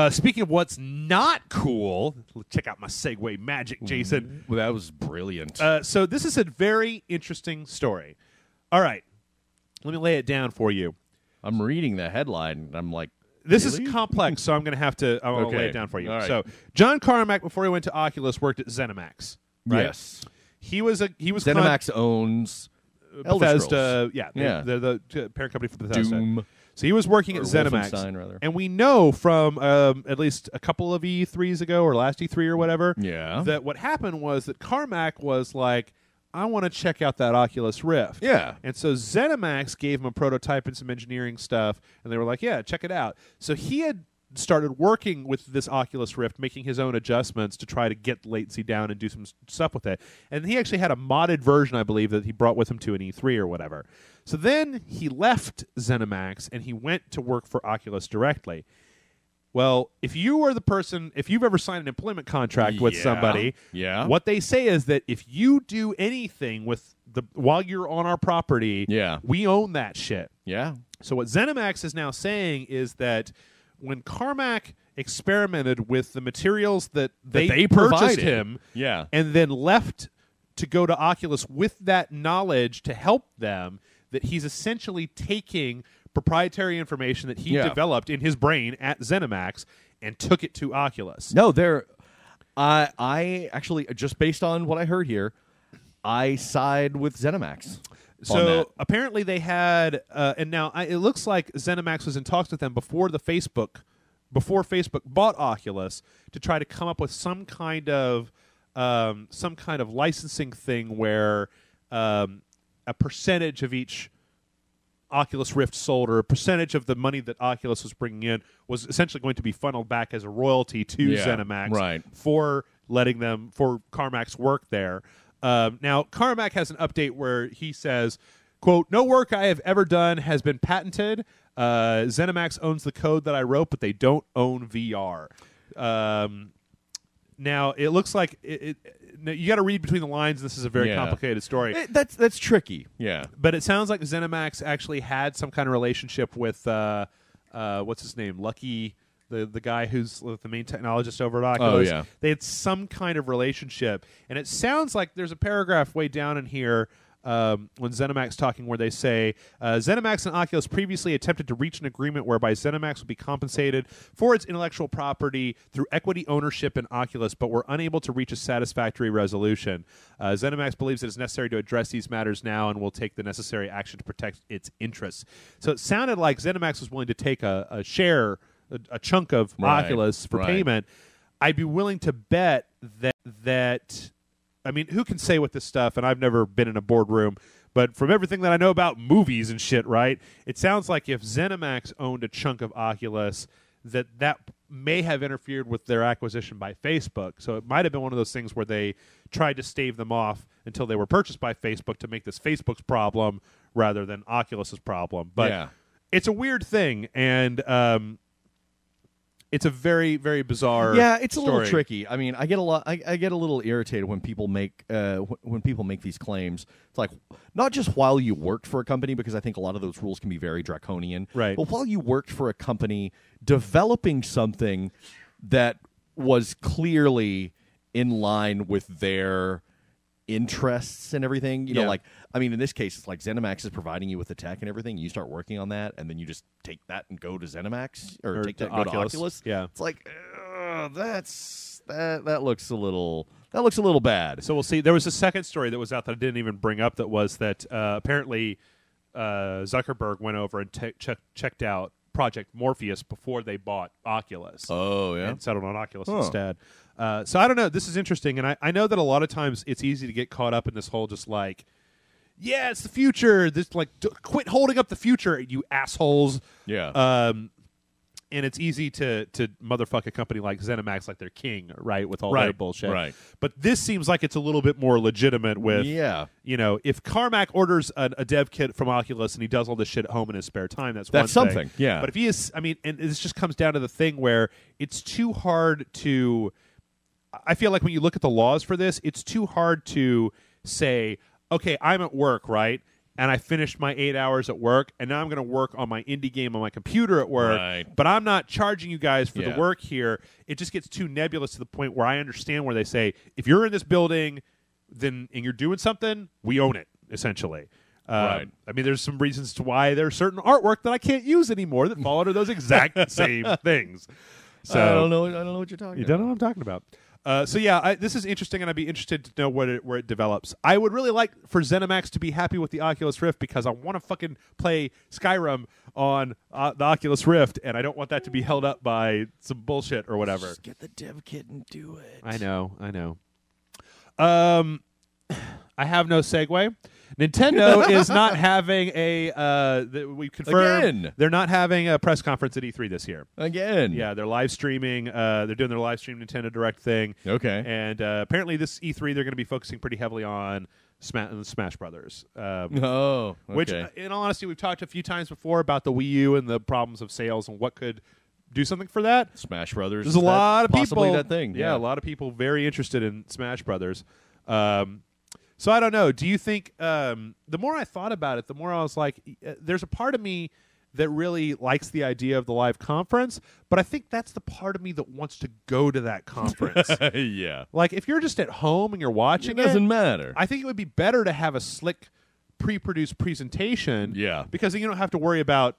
Speaking of what's not cool, check out my segue magic, Jason. Well, that was brilliant. So this is a very interesting story. All right. Let me lay it down for you. I'm reading the headline, and I'm like, this really? is complex, so I'm going to have to lay it down for you. All right. So John Carmack, before he went to Oculus, worked at ZeniMax. Right? Yes. He was ZeniMax owns Bethesda. The parent company for Bethesda. Doom. So he was working at ZeniMax, and we know from at least a couple of E3s ago, or last E3 or whatever, that what happened was that Carmack was like, I want to check out that Oculus Rift. Yeah. And so ZeniMax gave him a prototype and some engineering stuff, and they were like, yeah, check it out. So he had started working with this Oculus Rift, making his own adjustments to try to get latency down and do some stuff with it. And he actually had a modded version, I believe, that he brought with him to an E3 or whatever. So then he left ZeniMax, and he went to work for Oculus directly. Well, if you are the person, if you've ever signed an employment contract with somebody, what they say is that if you do anything with while you're on our property, we own that shit. Yeah. So what ZeniMax is now saying is that when Carmack experimented with the materials that they purchased provided him, and then left to go to Oculus with that knowledge to help them, that he's essentially taking proprietary information that he developed in his brain at ZeniMax and took it to Oculus. No, I actually, just based on what I heard here, I side with ZeniMax. So apparently they had, and now it looks like ZeniMax was in talks with them before Facebook bought Oculus to try to come up with some kind of licensing thing where a percentage of each Oculus Rift sold, or a percentage of the money that Oculus was bringing in, was essentially going to be funneled back as a royalty to ZeniMax for Carmack's work there. Now, Carmack has an update where he says, quote, "No work I have ever done has been patented. ZeniMax owns the code that I wrote, but they don't own VR." Now, it looks like you got to read between the lines. This is a very complicated story. That's tricky. Yeah, but it sounds like ZeniMax actually had some kind of relationship with what's his name, Lucky, the guy who's the main technologist over at Oculus. Oh, yeah. They had some kind of relationship, and it sounds like there's a paragraph way down in here when ZeniMax talking where they say ZeniMax and Oculus previously attempted to reach an agreement whereby ZeniMax would be compensated for its intellectual property through equity ownership in Oculus, but were unable to reach a satisfactory resolution. ZeniMax believes it is necessary to address these matters now and will take the necessary action to protect its interests. So it sounded like ZeniMax was willing to take a share, a chunk of Oculus for payment. I'd be willing to bet that I mean, who can say with this stuff, and I've never been in a boardroom, but from everything that I know about movies and shit, right, it sounds like if ZeniMax owned a chunk of Oculus, that may have interfered with their acquisition by Facebook. So it might have been one of those things where they tried to stave them off until they were purchased by Facebook to make this Facebook's problem rather than Oculus's problem. But it's a weird thing, and it's a very, very bizarre. Yeah, it's story. A little tricky. I mean, I get a little irritated when people make these claims. It's like, not just while you worked for a company, because I think a lot of those rules can be very draconian. Right. But while you worked for a company developing something that was clearly in line with their interests and everything, you know, like, I mean, in this case, it's like ZeniMax is providing you with the tech and everything. You start working on that, and then you just take that and go to ZeniMax or take that and go to Oculus. Yeah, it's like that looks a little bad. So we'll see. There was a second story that was out that I didn't even bring up. That was that apparently Zuckerberg went over and checked out Project Morpheus before they bought Oculus. Oh, yeah, and settled on Oculus instead. So I don't know. This is interesting, and I know that a lot of times it's easy to get caught up in this whole just like, yeah, it's the future. This like, quit holding up the future, you assholes. Yeah. And it's easy to motherfuck a company like ZeniMax like they're king, right, with all their bullshit. Right. But this seems like it's a little bit more legitimate with, you know, if Carmack orders a dev kit from Oculus and he does all this shit at home in his spare time, that's one something. thing. Yeah. But if he is, I mean, and this just comes down to the thing where it's too hard to, I feel like when you look at the laws for this, it's too hard to say, okay, I'm at work, right? And I finished my 8 hours at work, and now I'm going to work on my indie game on my computer at work, but I'm not charging you guys for the work here. It just gets too nebulous to the point where I understand where they say, if you're in this building and you're doing something, we own it, essentially. I mean, there's some reasons to why there's certain artwork that I can't use anymore that fall under those exact same things. So I don't know what you're talking about. You don't know what I'm talking about. So yeah, this is interesting, and I'd be interested to know where it develops. I would really like for ZeniMax to be happy with the Oculus Rift because I want to fucking play Skyrim on the Oculus Rift, and I don't want that to be held up by some bullshit or whatever. Just get the dev kit and do it. I know. I have no segue. Nintendo is not having we confirmed Again. They're not having a press conference at E3 this year. Again. Yeah, they're live streaming. They're doing their live stream Nintendo Direct thing. Okay. And apparently this E3 they're going to be focusing pretty heavily on Smash Brothers. Okay. Which, in all honesty, we've talked a few times before about the Wii U and the problems of sales and what could do something for that. Smash Brothers. There's a lot of possibly people. That thing. Yeah, a lot of people very interested in Smash Brothers. So I don't know. Do you think the more I thought about it, the more I was like, there's a part of me that really likes the idea of the live conference, but I think that's the part of me that wants to go to that conference. Yeah. Like, if you're just at home and you're watching It doesn't matter. I think it would be better to have a slick, pre-produced presentation. Yeah. Because then you don't have to worry about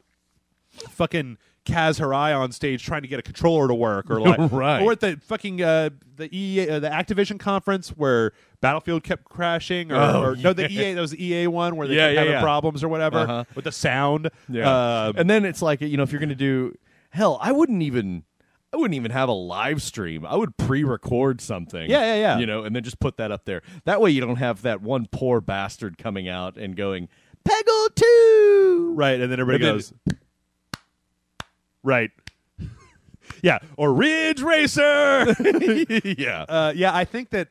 fucking Kaz Hirai on stage trying to get a controller to work, or like, Right. or at the fucking the EA, the Activision conference where Battlefield kept crashing, or no, the EA, that was the EA one where they kept having problems or whatever with the sound. Yeah. And then it's like, if you're going to do, hell, I wouldn't even have a live stream. I would pre-record something. Yeah. And then just put that up there. That way you don't have that one poor bastard coming out and going, Peggle 2! Right, and then everybody goes, right. Yeah, or Ridge Racer. Yeah. Yeah, I think that,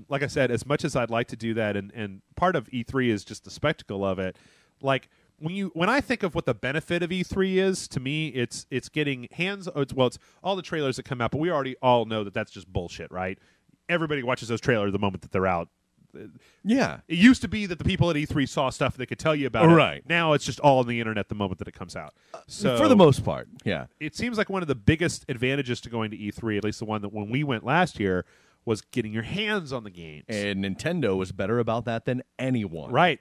like I said, as much as I'd like to do that, and part of E3 is just the spectacle of it. Like when I think of what the benefit of E3 is, to me, it's getting it's all the trailers that come out, but we already all know that that's just bullshit, right? Everybody watches those trailers the moment that they're out. Yeah. It used to be that the people at E3 saw stuff they could tell you about it. Right. Now it's just all on the internet the moment that it comes out. So for the most part, yeah. It seems like one of the biggest advantages to going to E3, at least the one that when we went last year, was getting your hands on the games. And Nintendo was better about that than anyone. Right.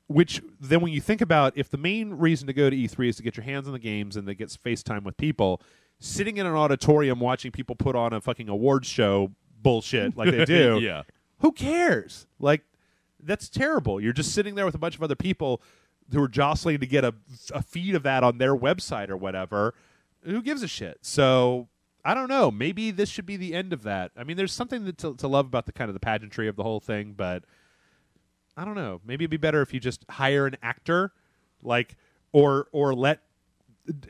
Which then when you think about, if the main reason to go to E3 is to get your hands on the games and to get FaceTime with people, sitting in an auditorium watching people put on a fucking awards show bullshit like they do, Yeah. who cares? Like, that's terrible. You're just sitting there with a bunch of other people who are jostling to get a feed of that on their website or whatever. Who gives a shit? So I don't know. Maybe this should be the end of that. I mean, there's something to love about the kind of the pageantry of the whole thing, but I don't know. Maybe it'd be better if you just hire an actor, like, or let.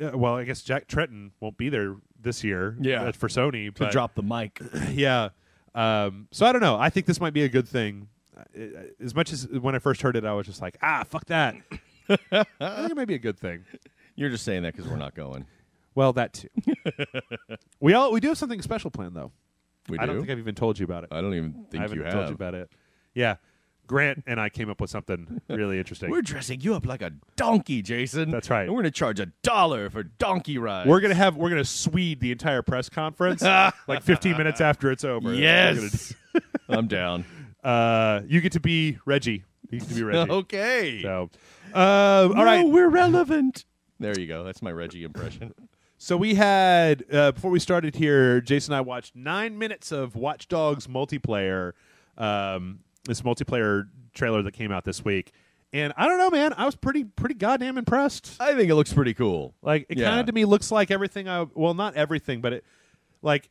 Well, I guess Jack Tretton won't be there this year. Yeah. For Sony To but, drop the mic. Yeah. So I don't know. I think this might be a good thing. As much as when I first heard it, I was just like, fuck that. I think it might be a good thing. You're just saying that because we're not going. Well, that too. We do have something special planned, though. We do? I don't think I've even told you about it. I don't even think I haven't you have. told you about it. Yeah. Grant and I came up with something really interesting. We're dressing you up like a donkey, Jason. That's right. And we're going to charge $1 for donkey rides. We're gonna Swede the entire press conference like 15 minutes after it's over. Yes. I'm down. You get to be Reggie. You get to be Reggie. Okay. So, all right. We're relevant. There you go. That's my Reggie impression. So we had, before we started here, Jason and I watched 9 minutes of Watch Dogs multiplayer, this multiplayer trailer that came out this week. And I don't know, man. I was pretty goddamn impressed. I think it looks pretty cool. Like, it kind of to me looks like everything well, not everything, but it, like,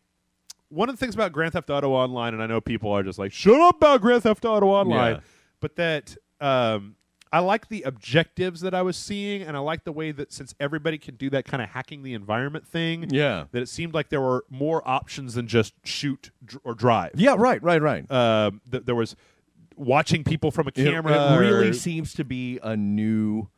one of the things about Grand Theft Auto Online, and I know people are just like, shut up about Grand Theft Auto Online, but that I like the objectives that I was seeing, and I like the way that since everybody can do that kind of hacking the environment thing, that it seemed like there were more options than just shoot or drive. Yeah, right. There was watching people from a camera. It really seems to be a new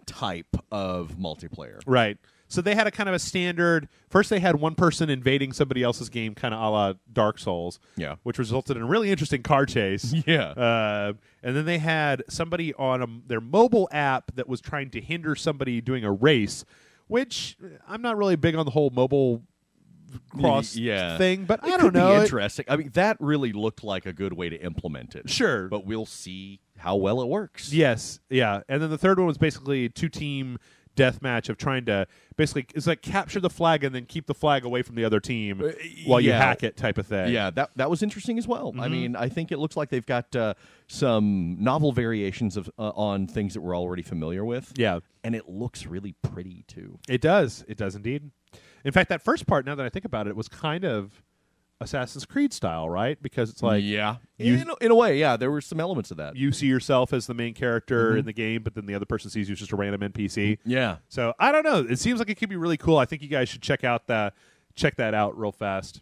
type of multiplayer. Right. So they had a kind of a standard. First, they had one person invading somebody else's game, kind of a la Dark Souls. Yeah. Which resulted in a really interesting car chase. Yeah. And then they had somebody on their mobile app that was trying to hinder somebody doing a race, which I'm not really big on the whole mobile cross thing, but I don't know. Be interesting. I mean, that really looked like a good way to implement it. Sure. But we'll see how well it works. Yes. Yeah. And then the third one was basically a two-team deathmatch of trying to basically, it's like capture the flag and then keep the flag away from the other team while you hack it type of thing. Yeah, that was interesting as well. I mean, I think it looks like they've got some novel variations of on things that we're already familiar with. Yeah. And it looks really pretty, too. It does. It does indeed. In fact, that first part, now that I think about it, was kind of Assassin's Creed style, right? Because it's like... in a way, yeah, there were some elements of that. You see yourself as the main character in the game, but then the other person sees you as just a random NPC. Yeah. So, I don't know. It seems like it could be really cool. I think you guys should check that out real fast.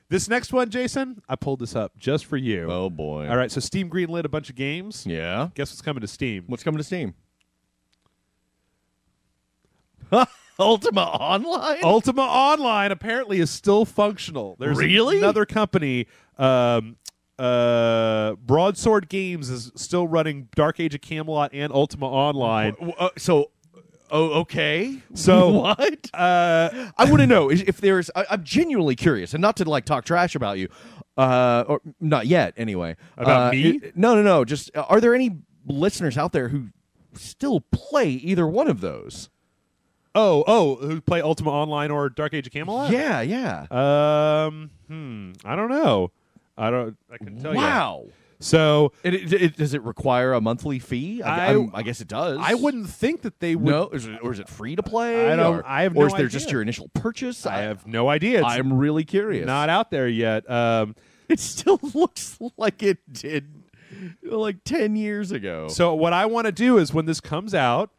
This next one, Jason, I pulled this up just for you. Oh, boy. All right, so Steam greenlit a bunch of games. Yeah. Guess what's coming to Steam? What's coming to Steam? Ultima Online? Ultima Online apparently is still functional. There's really? another company, Broadsword Games is still running Dark Age of Camelot and Ultima Online. Okay. So what? I want to know if there's. I'm genuinely curious, and not to like talk trash about you, or not yet. Anyway, About me? No. Just are there any listeners out there who still play either one of those? Who play Ultima Online or Dark Age of Camelot? Yeah. I don't know. I can tell you. Wow. So does it require a monthly fee? I guess it does. I wouldn't think that they would. No, or is it free to play? I don't. I have no Or is there idea. just your initial purchase? I have no idea. It's I'm really curious. not out there yet. It still looks like it did like 10 years ago. So what I want to do is when this comes out,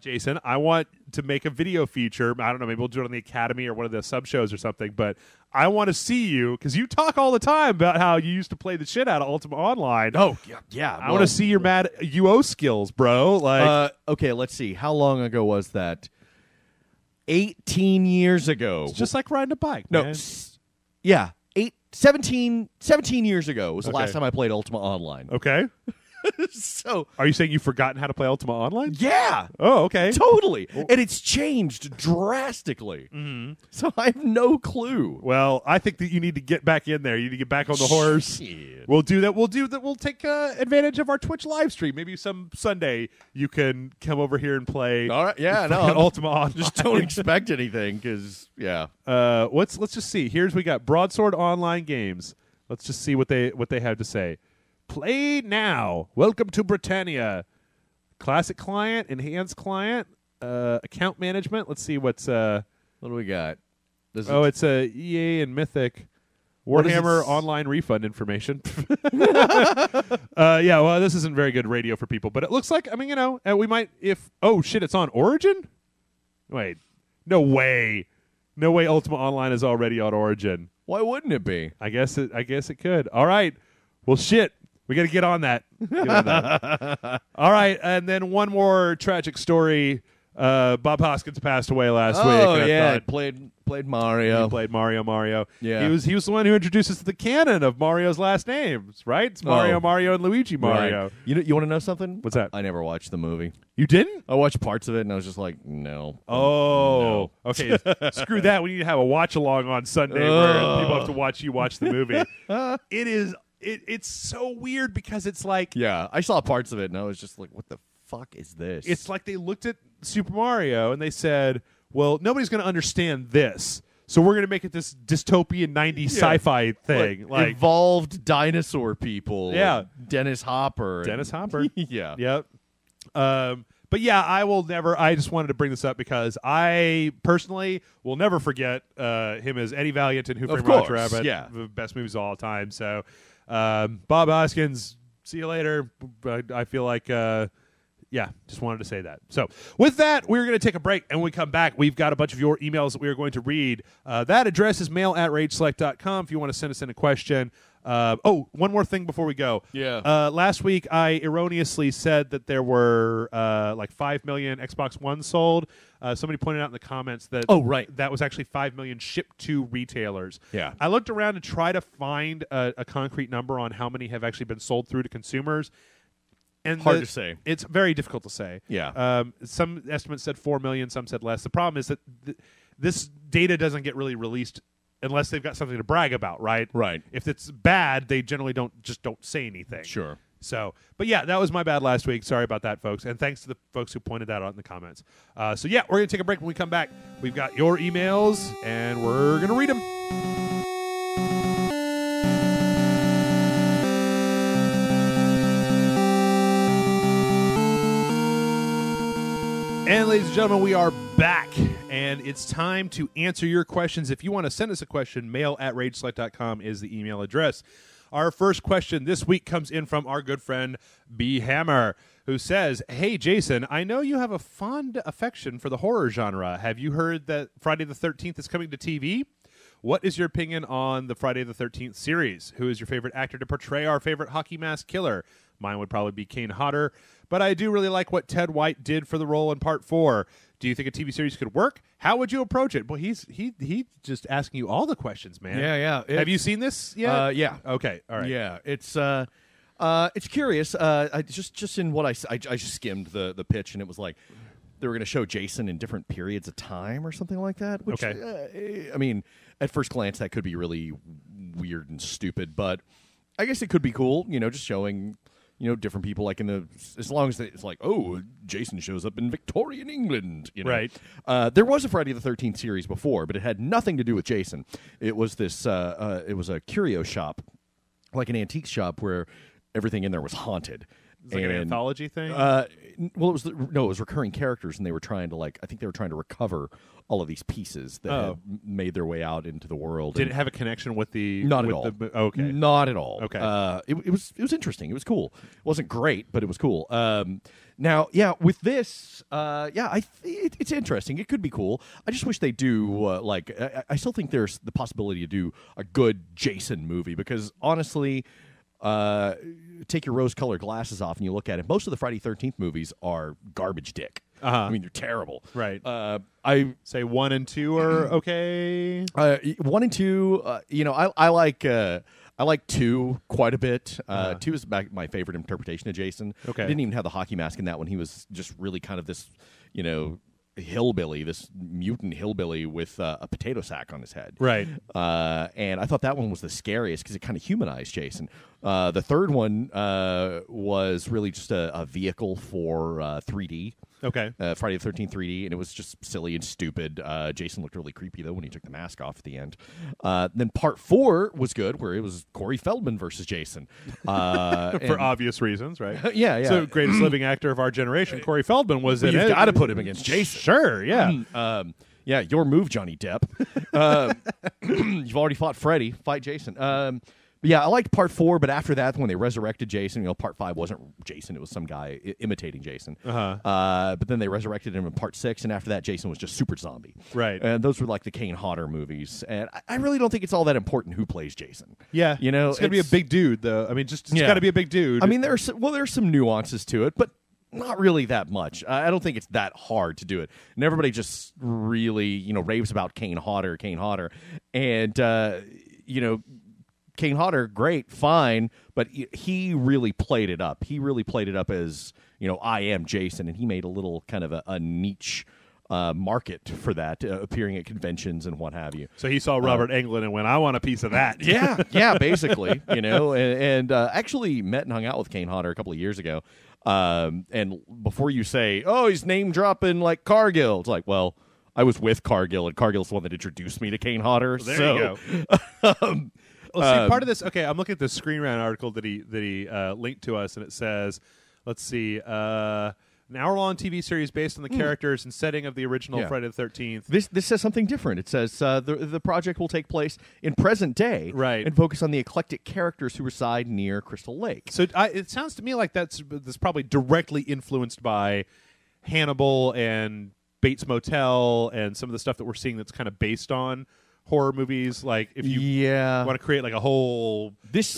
Jason, I want to make a video feature. I don't know, maybe we'll do it on the Academy or one of the sub shows or something, but I want to see you, because you talk all the time about how you used to play the shit out of Ultima Online. Oh, yeah. I want to see your mad UO skills, bro. Like, okay, let's see. How long ago was that? 18 years ago. it's just like riding a bike, No, man. yeah. 17 years ago was the Okay. last time I played Ultima Online. Okay. So, Are you saying you've forgotten how to play Ultima Online? yeah. Oh, okay. Totally. And it's changed drastically. Mm-hmm. So I have no clue. Well, I think that you need to get back in there. You need to get back on the horse. Shit. We'll do that. We'll take advantage of our Twitch live stream. Maybe some Sunday you can come over here and play. All right. Yeah, no. fucking Ultima Online. Just don't expect anything because, yeah. Let's just see. We got Broadsword Online Games. Let's just see what they have to say. Play now. Welcome to Britannia. Classic client, enhanced client, account management. Let's see what's. What do we got? It's EA and Mythic. What is Warhammer it? online refund information. Yeah, well, this isn't very good radio for people, but it looks like, we might, oh shit, it's on Origin? Wait, no way. No way Ultima Online is already on Origin. Why wouldn't it be? I guess it could. All right. Well, shit. We got to get on that. All right, and then one more tragic story. Bob Hoskins passed away last week. Oh, and I yeah. thought- Played Mario. He played Mario. Yeah. He was the one who introduced us to the canon of Mario's last names, right? It's Mario, and Luigi Mario. Right. You want to know something? What's that? I never watched the movie. You didn't? I watched parts of it, and I was just like, no. Oh, okay. Screw that. We need to have a watch along on Sunday where people have to watch you watch the movie. It's so weird because it's like Yeah, I saw parts of it, and I was just like, what the fuck is this? it's like they looked at Super Mario and they said, well, nobody's going to understand this, so we're going to make it this dystopian 90s sci-fi thing. Like evolved dinosaur people. Yeah. Dennis Hopper. Dennis Hopper. Yeah. Yep. But yeah, I just wanted to bring this up because I personally will never forget him as Eddie Valiant in Who Framed Roger course, Rabbit. yeah. The best movies of all time. So, Bob Hoskins, see you later. I feel like, just wanted to say that. So, with that, we're going to take a break, and when we come back, we've got a bunch of your emails that we are going to read. That address is mail@rageselect.com if you want to send us in a question. One more thing before we go. Yeah. Last week, I erroneously said that there were like 5 million Xbox One sold. Somebody pointed out in the comments that that was actually 5 million shipped to retailers. Yeah. I looked around to try to find a concrete number on how many have actually been sold through to consumers. And Hard to say. It's very difficult to say. Yeah. Some estimates said 4 million, some said less. The problem is that this data doesn't get really released unless they've got something to brag about, right? Right. If it's bad, they generally don't say anything. Sure. So, but yeah, that was my bad last week. Sorry about that, folks. And thanks to the folks who pointed that out in the comments. So yeah, we're going to take a break. When we come back, we've got your emails, and we're going to read them. And ladies and gentlemen, we are back, and it's time to answer your questions. If you want to send us a question, mail@rageselect.com is the email address. Our first question this week comes in from our good friend B. Hammer, who says, "Hey, Jason, I know you have a fond affection for the horror genre. Have you heard that Friday the 13th is coming to TV? What is your opinion on the Friday the 13th series? Who is your favorite actor to portray our favorite hockey mask killer? Mine would probably be Kane Hodder, but I do really like what Ted White did for the role in Part 4. Do you think a TV series could work? How would you approach it? Well, he's just asking you all the questions, man. Yeah. Have you seen this yet? Yeah. Okay. All right. Yeah. It's curious. I just in what I just skimmed the pitch, and it was like they were going to show Jason in different periods of time or something like that. Which, I mean, at first glance, that could be really weird and stupid, but I guess it could be cool. Just showing. Different people, like as long as it's like, oh, Jason shows up in Victorian England, Right. There was a Friday the 13th series before, but it had nothing to do with Jason. It was this, it was a curio shop, like an antique shop where everything in there was haunted. It's like an anthology thing? It was recurring characters, and they were trying to I think they were trying to recover all of these pieces that had made their way out into the world. Did it have a connection with the? Not at all. Okay. Not at all. Okay. It was interesting. It was cool. It wasn't great, but it was cool. Now, with this, it's interesting. It could be cool. I just wish they do I still think there's the possibility to do a good Jason movie because honestly. Take your rose-colored glasses off and you look at it. Most of the Friday 13th movies are garbage dick. I mean, they're terrible. Right. I say 1 and 2 are okay. 1 and 2. I like 2 quite a bit. 2 is my favorite interpretation of Jason. Okay. He didn't even have the hockey mask in that one. He was just really kind of this, hillbilly, this mutant hillbilly with a potato sack on his head. Right. And I thought that one was the scariest because it kind of humanized Jason. The third one was really just a vehicle for 3D. Okay. Friday the 13th 3D, and it was just silly and stupid. Jason looked really creepy, though, when he took the mask off at the end. Then Part 4 was good, where it was Corey Feldman versus Jason. For obvious reasons, right? Yeah. So, greatest living actor of our generation, Corey Feldman was in it. You've got to put him against Jason. Sure, yeah. Your move, Johnny Depp. You've already fought Freddy. Fight Jason. I liked Part 4, but after that, when they resurrected Jason, Part 5 wasn't Jason; it was some guy imitating Jason. But then they resurrected him in Part 6, and after that, Jason was just super zombie. Right. And those were like the Kane Hodder movies, and I really don't think it's all that important who plays Jason. Yeah, it's gonna be a big dude, though. I mean, it's got to be a big dude. I mean, there's some nuances to it, but not really that much. I don't think it's that hard to do it. And everybody just really, raves about Kane Hodder, and Kane Hodder, great, fine, but he really played it up. He really played it up as, I am Jason, and he made a little kind of a niche market for that, appearing at conventions and what have you. So he saw Robert Englund and went, I want a piece of that. Yeah, basically, and actually met and hung out with Kane Hodder a couple of years ago. And before you say, oh, he's name dropping like Cargill, it's like, well, I was with Cargill, and Cargill's the one that introduced me to Kane Hodder. There you go. Well, see, part of this. Okay, I'm looking at the Screen Rant article that he linked to us, and it says, let's see, an hour-long TV series based on the characters and setting of the original Friday the 13th. This says something different. It says the project will take place in present day, right, and focus on the eclectic characters who reside near Crystal Lake. So it sounds to me like that's probably directly influenced by Hannibal and Bates Motel and some of the stuff that we're seeing that's kind of based on horror movies, like if you want to create like a whole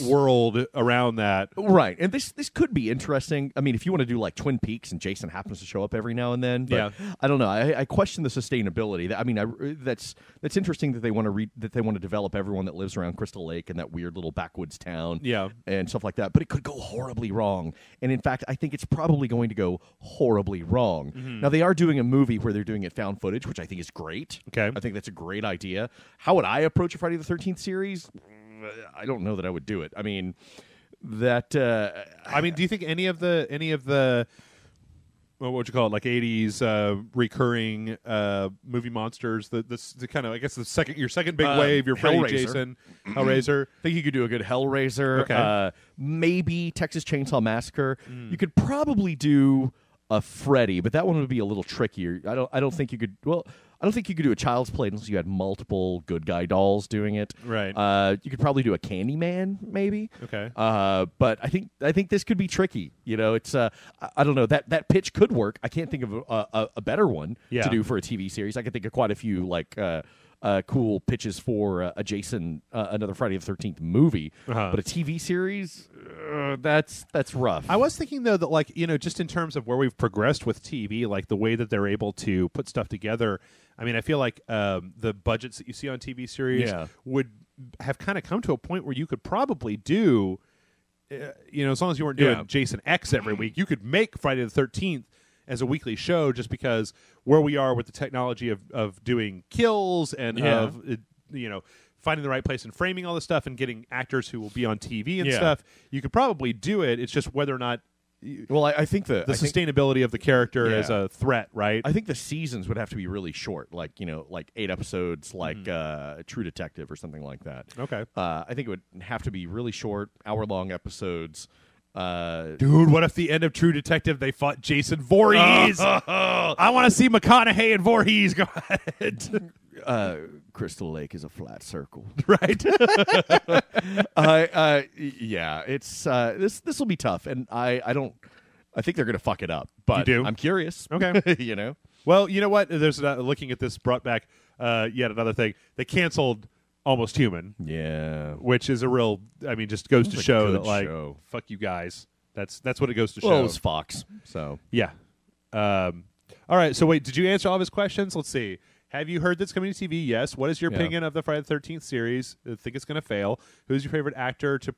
world around that, right? And this could be interesting. I mean, if you want to do like Twin Peaks and Jason happens to show up every now and then, but I don't know. I question the sustainability. I mean, that's interesting that they want to develop everyone that lives around Crystal Lake and that weird little backwoods town, and stuff like that. But it could go horribly wrong. And in fact, I think it's probably going to go horribly wrong. Mm-hmm. Now they are doing a movie where they're doing it found footage, which I think is great. Okay, I think that's a great idea. How would I approach a Friday the 13th series? I don't know that I would do it. I mean, that. Do you think any of the what would you call it, like 80s recurring movie monsters? The kind of, I guess, your second big wave. Your Freddy, Jason, Hellraiser. I think you could do a good Hellraiser. Okay. Maybe Texas Chainsaw Massacre. You could probably do a Freddy, but that one would be a little trickier. I don't think you could. Well, I don't think you could do a Child's Play unless you had multiple good guy dolls doing it. Right. You could probably do a Candyman, maybe. Okay. But I think this could be tricky. It's I don't know, that pitch could work. I can't think of a better one to do for a TV series. I could think of quite a few, like cool pitches for a Jason, another Friday the 13th movie, but a TV series, that's rough. I was thinking though that like just in terms of where we've progressed with TV, like the way that they're able to put stuff together. I mean, I feel like the budgets that you see on TV series would have kind of come to a point where you could probably do, as long as you weren't doing Jason X every week, you could make Friday the 13th as a weekly show, just because where we are with the technology of doing kills and of finding the right place and framing all this stuff and getting actors who will be on TV and stuff, you could probably do it. It's just whether or not. Well, I think the sustainability of the character is a threat, right? I think the seasons would have to be really short, like 8 episodes, like True Detective or something like that. Okay. I think it would have to be really short, hour-long episodes. Dude, what if the end of True Detective they fought Jason Voorhees? I want to see McConaughey and Voorhees go ahead. Crystal Lake is a flat circle, right? It's this will be tough, and I think they're going to fuck it up. But you do? I'm curious. Okay, Well, you know what? There's looking at this brought back yet another thing. They canceled Almost Human. Yeah. Which is a real, just goes to show that, like, fuck you guys. That's what it goes to show. Well, it was Fox, so. Yeah. All right, so wait, did you answer all of his questions? Let's see. Have you heard that's coming to TV? Yes. What is your opinion of the Friday the 13th series? I think it's going to fail. Who's your favorite actor to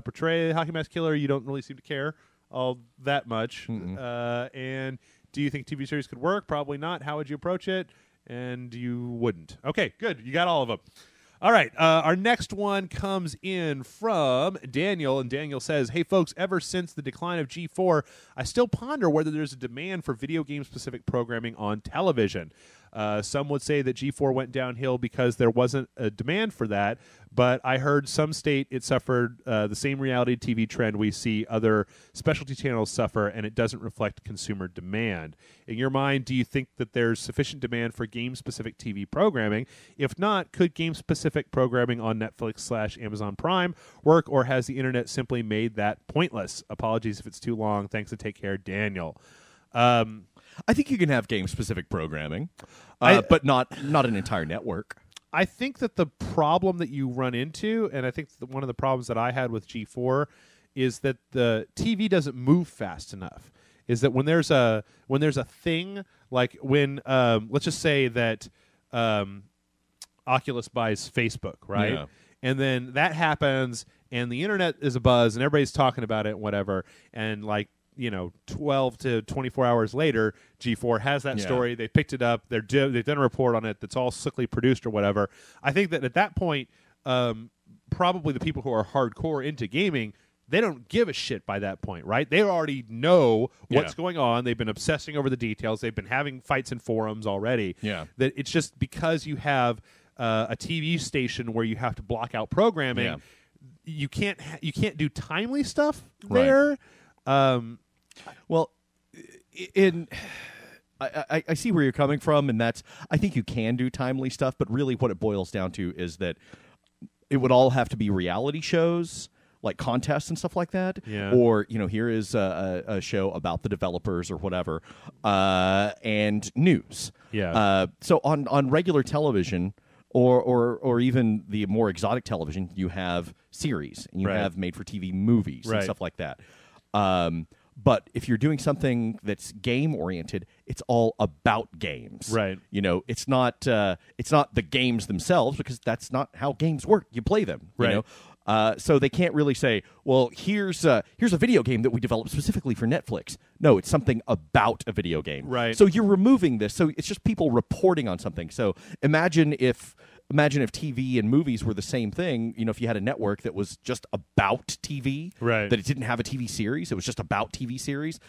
portray Hockey Mask Killer? You don't really seem to care all that much. And do you think TV series could work? Probably not. How would you approach it? And you wouldn't. Okay, good. You got all of them. All right, our next one comes in from Daniel, and Daniel says, hey, folks, ever since the decline of G4, I still ponder whether there's a demand for video game-specific programming on television. Some would say that G4 went downhill because there wasn't a demand for that, but I heard some state it suffered the same reality TV trend we see other specialty channels suffer, and it doesn't reflect consumer demand. In your mind, do you think that there's sufficient demand for game-specific TV programming? If not, could game-specific programming on Netflix/Amazon Prime work, or has the internet simply made that pointless? Apologies if it's too long. Thanks and take care, Daniel. I think you can have game-specific programming, but not an entire network. I think that the problem that you run into, and I think one of the problems that I had with G4, is that the TV doesn't move fast enough. Is that when there's a thing, like when let's just say that Oculus buys Facebook, right? Yeah. And then that happens, and the internet is abuzz, and everybody's talking about it and whatever, and 12 to 24 hours later, G4 has that story. They picked it up. They've done a report on it that's all slickly produced or whatever. I think that at that point, probably the people who are hardcore into gaming, they don't give a shit by that point, right? They already know what's going on. They've been obsessing over the details. They've been having fights in forums already. Yeah. That it's just because you have a TV station where you have to block out programming, you can't do timely stuff there. Well, I see where you're coming from, and I think you can do timely stuff, but really what it boils down to is that it would all have to be reality shows, like contests and stuff like that. Yeah. Or, here is a show about the developers or whatever, and news. Yeah. So on regular television, or even the more exotic television, you have series, and you have made-for-TV movies and stuff like that. But if you're doing something that's game-oriented, it's all about games. Right. It's not the games themselves, because that's not how games work. You play them. Right. So they can't really say, well, here's a video game that we developed specifically for Netflix. No, it's something about a video game. Right. So you're removing this. So it's just people reporting on something. So imagine if TV and movies were the same thing. If you had a network that was just about TV, right, that it didn't have a TV series, it was just about TV series.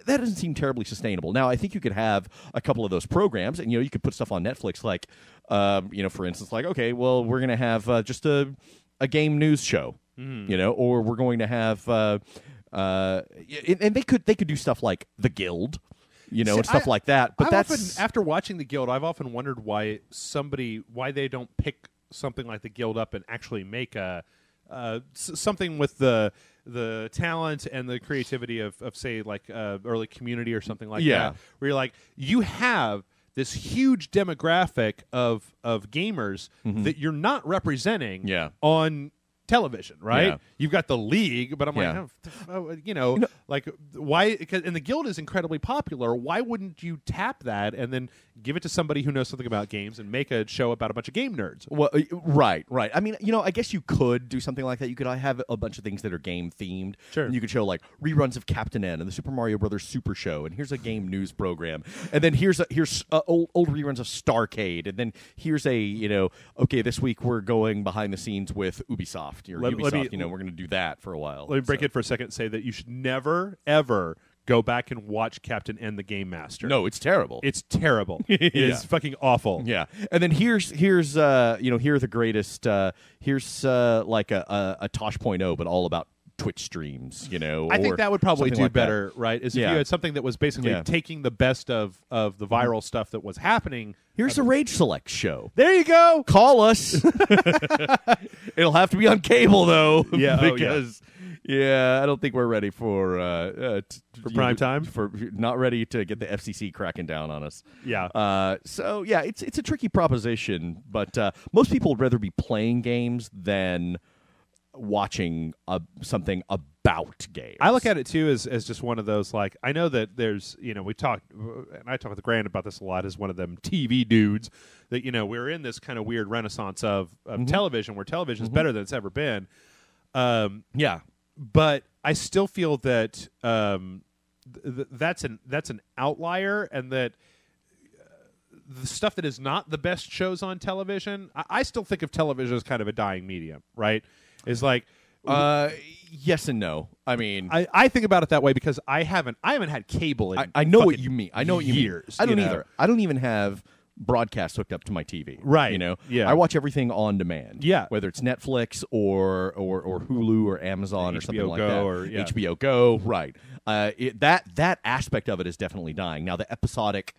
That doesn't seem terribly sustainable. Now, I think you could have a couple of those programs, and you could put stuff on Netflix, like, for instance, like, okay, well, we're going to have just a game news show, or we're going to have, and they could do stuff like The Guild. And stuff like that. But after watching The Guild, I've often wondered why they don't pick something like The Guild up and actually make something with the talent and the creativity of say like early Community or something like that, where you're like, you have this huge demographic of gamers that you're not representing on television, right? Yeah. You've got the league, but I'm like, like why? And the guild is incredibly popular. Why wouldn't you tap that and then give it to somebody who knows something about games and make a show about a bunch of game nerds? Well, right. I mean, I guess you could do something like that. You could have a bunch of things that are game themed. Sure. And you could show like reruns of Captain N and the Super Mario Brothers Super Show, and here's a game news program, and then here's old reruns of Starcade, and then here's okay, this week we're going behind the scenes with Ubisoft. Ubisoft, we're going to do that for a while. Let me break it for a second and say that you should never, ever go back and watch Captain N the Game Master. No, it's terrible. It's terrible. It is fucking awful. Yeah. And then here's here are the greatest, here's like a Tosh.0, but all about Twitch streams, I think that would probably do like better, that. right? Is if you had something that was basically taking the best of the viral stuff that was happening. Here's a Rage Select show. There you go. Call us. It'll have to be on cable though, because I don't think we're ready for prime time. For not ready to get the FCC cracking down on us. Yeah. So yeah, it's a tricky proposition, but most people would rather be playing games than watching something about games. I look at it too as just one of those, like, I know that there's, we talked, and I talk with Grant about this a lot, as one of them TV dudes, that we're in this kind of weird renaissance of television, where television is better than it's ever been. But I still feel that that's an outlier, and that the stuff that is not the best shows on television, I still think of television as kind of a dying medium, right? Is like, yes and no. I mean, I think about it that way because I haven't had cable in I know what you mean. I know what you years. mean. I don't either. I don't even have broadcast hooked up to my TV. Right. Yeah. I watch everything on demand. Yeah. Whether it's Netflix or Hulu or Amazon or something like that. Or HBO Go. Right. That aspect of it is definitely dying. Now the episodic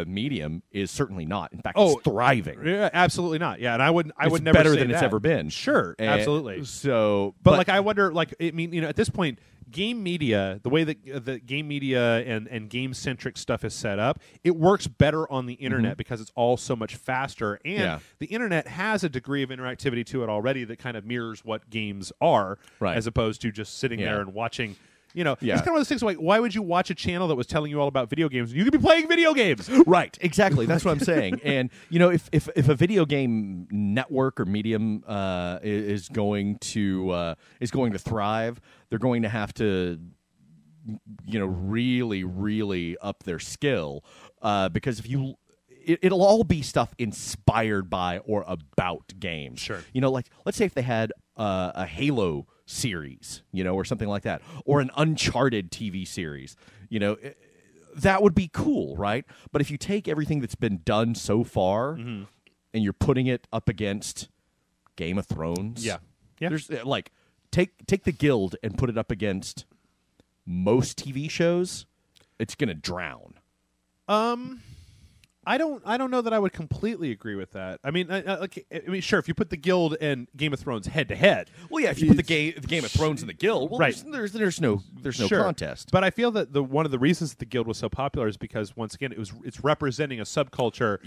medium is certainly not. In fact, it's thriving. Yeah, absolutely not. Yeah, and I would it's never better say than that. It's ever been. Sure, absolutely. So, but like, I wonder, like, I mean, at this point, game media, the way that the game media and game centric stuff is set up, it works better on the internet because it's all so much faster, and the internet has a degree of interactivity to it already that kind of mirrors what games are, as opposed to just sitting there and watching. It's kind of one of those things like, why would you watch a channel that was telling you all about video games? You could be playing video games. Right, exactly. That's what I'm saying. And, if a video game network or medium is going to thrive, they're going to have to really, really up their skill, because if you... It'll all be stuff inspired by or about games. Sure. Like, let's say if they had a Halo series, or something like that, or an Uncharted TV series, that would be cool, right? But if you take everything that's been done so far and you're putting it up against Game of Thrones, there's like, take the Guild and put it up against most TV shows, it's gonna drown. I don't know that I would completely agree with that. I mean, sure, if you put the Guild and Game of Thrones head to head. Well, yeah, if you put the Game of Thrones and the Guild, well, right. there's no contest. But I feel that one of the reasons that the Guild was so popular is because, once again, it's representing a subculture,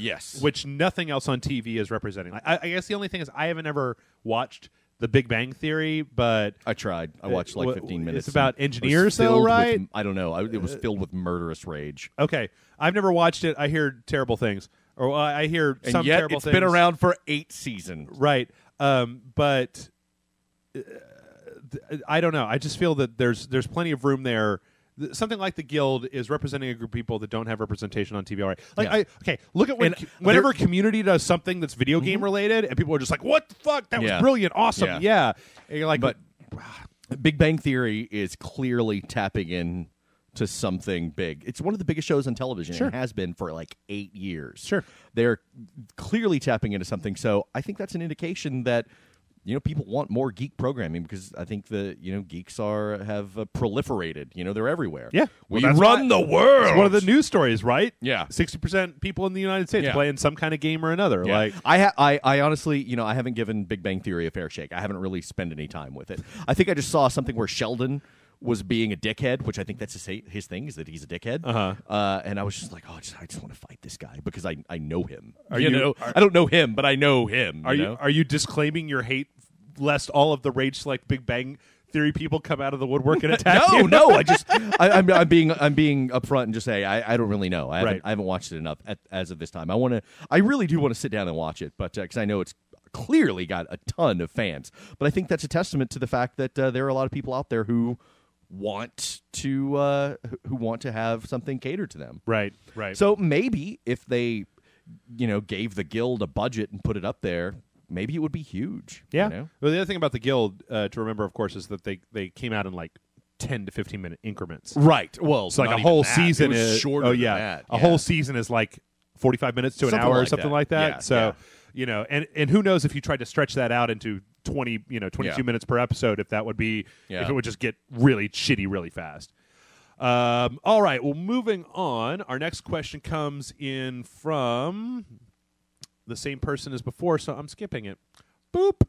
which nothing else on TV is representing. Like, I guess the only thing is I haven't ever watched The Big Bang Theory, but I tried. I watched like 15 minutes. It's about engineers, though, right? I don't know. It was filled with murderous rage. Okay, I've never watched it. I hear terrible things, or I hear and some yet terrible it's things. been around for 8 seasons, right? But I don't know. I just feel that there's plenty of room there. Something like the Guild is representing a group of people that don't have representation on TV already. Like, look at whenever Community does something that's video game related, and people are just like, "What the fuck? That was brilliant, awesome, yeah." And you're like, but Big Bang Theory is clearly tapping in to something big. It's one of the biggest shows on television. Sure. It has been for like 8 years. Sure, they're clearly tapping into something. So I think that's an indication that people want more geek programming, because I think the geeks have proliferated. They're everywhere. Yeah, we run the world. It's one of the news stories, right? Yeah, 60% people in the United States playing some kind of game or another. Yeah. Like, I honestly, I haven't given Big Bang Theory a fair shake. I haven't really spent any time with it. I think I just saw something where Sheldon was being a dickhead, which I think that's his thing, is that he's a dickhead. And I was just like, I just want to fight this guy because I know him. I don't know him, but I know him. Are you disclaiming your hate lest all of the Rage Select Big Bang Theory people come out of the woodwork and attack you? No. I'm being upfront and just say I don't really know. I haven't watched it enough as of this time. I really do want to sit down and watch it, but because I know it's clearly got a ton of fans. But I think that's a testament to the fact that there are a lot of people out there who want to have something catered to them. Right. So maybe if they, gave the guild a budget and put it up there, maybe it would be huge. Yeah. Well, the other thing about the guild to remember, of course, is that they came out in like 10 to 15 minute increments. Right. Well, so like a whole season is shorter. Than that. A whole season is like 45 minutes to an hour or something like that. Yeah, so and who knows if you tried to stretch that out into 22 minutes per episode, if that would be if it would just get really shitty really fast. All right. Well, moving on. Our next question comes in from the same person as before, so I'm skipping it. Boop.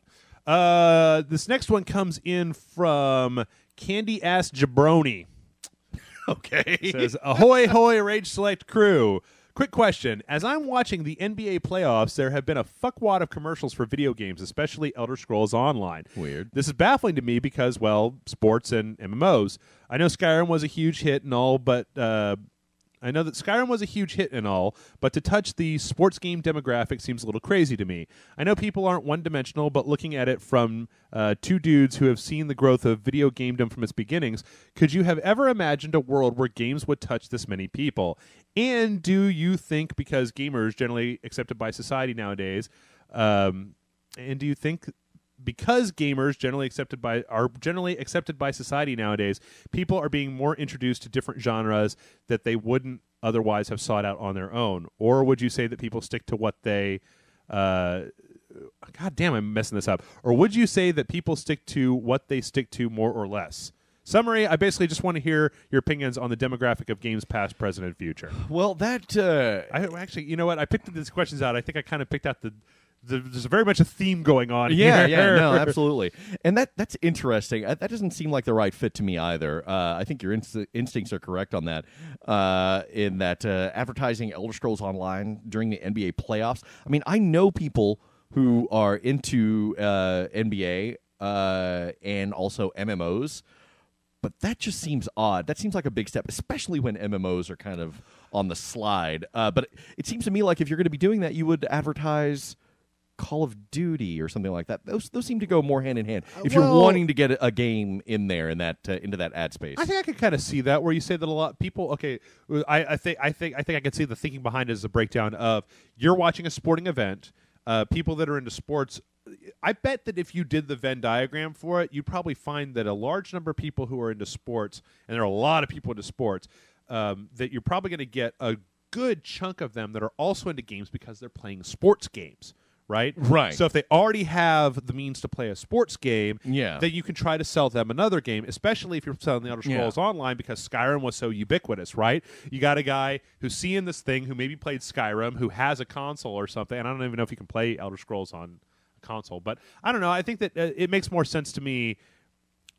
This next one comes in from Candy Ass Jabroni. Okay. It says, ahoy, hoy, Rage Select crew. Quick question. As I'm watching the NBA playoffs, there have been a fuckwad of commercials for video games, especially Elder Scrolls Online. Weird. This is baffling to me because, well, sports and MMOs. I know Skyrim was a huge hit and all, but to touch the sports game demographic seems a little crazy to me. I know people aren't one-dimensional, but looking at it from two dudes who have seen the growth of video gamedom from its beginnings, could you have ever imagined a world where games would touch this many people? And do you think, because gamers generally accepted by society nowadays, because gamers generally accepted by society nowadays, people are being more introduced to different genres that they wouldn't otherwise have sought out on their own? Or would you say that people stick to what they God damn, I'm messing this up. Or would you say that people stick to what they stick to more or less? Summary, I basically just want to hear your opinions on the demographic of games past, present, and future. Well, that actually, you know what? I picked these questions out. I think I kind of picked out there's very much a theme going on here. Yeah, no, absolutely. And that's interesting. That doesn't seem like the right fit to me either. I think your instincts are correct on that, in that advertising Elder Scrolls Online during the NBA playoffs. I mean, I know people who are into NBA and also MMOs, but that just seems odd. That seems like a big step, especially when MMOs are kind of on the slide. But it seems to me like if you're going to be doing that, you would advertise Call of Duty or something like that. Those seem to go more hand in hand. If you're wanting to get a game in there in that into that ad space, I think I could kind of see that where you say that a lot of people. Okay, I think I could see the thinking behind it as a breakdown of you're watching a sporting event. People that are into sports, I bet that if you did the Venn diagram for it, you'd probably find that a large number of people who are into sports, and there are a lot of people into sports, that you're probably going to get a good chunk of them that are also into games because they're playing sports games. Right? So if they already have the means to play a sports game, then you can try to sell them another game, especially if you're selling the Elder Scrolls Online, because Skyrim was so ubiquitous, right? You got a guy who's seeing this thing, who maybe played Skyrim, who has a console or something, and I don't even know if you can play Elder Scrolls on a console, but I don't know. I think that it makes more sense to me.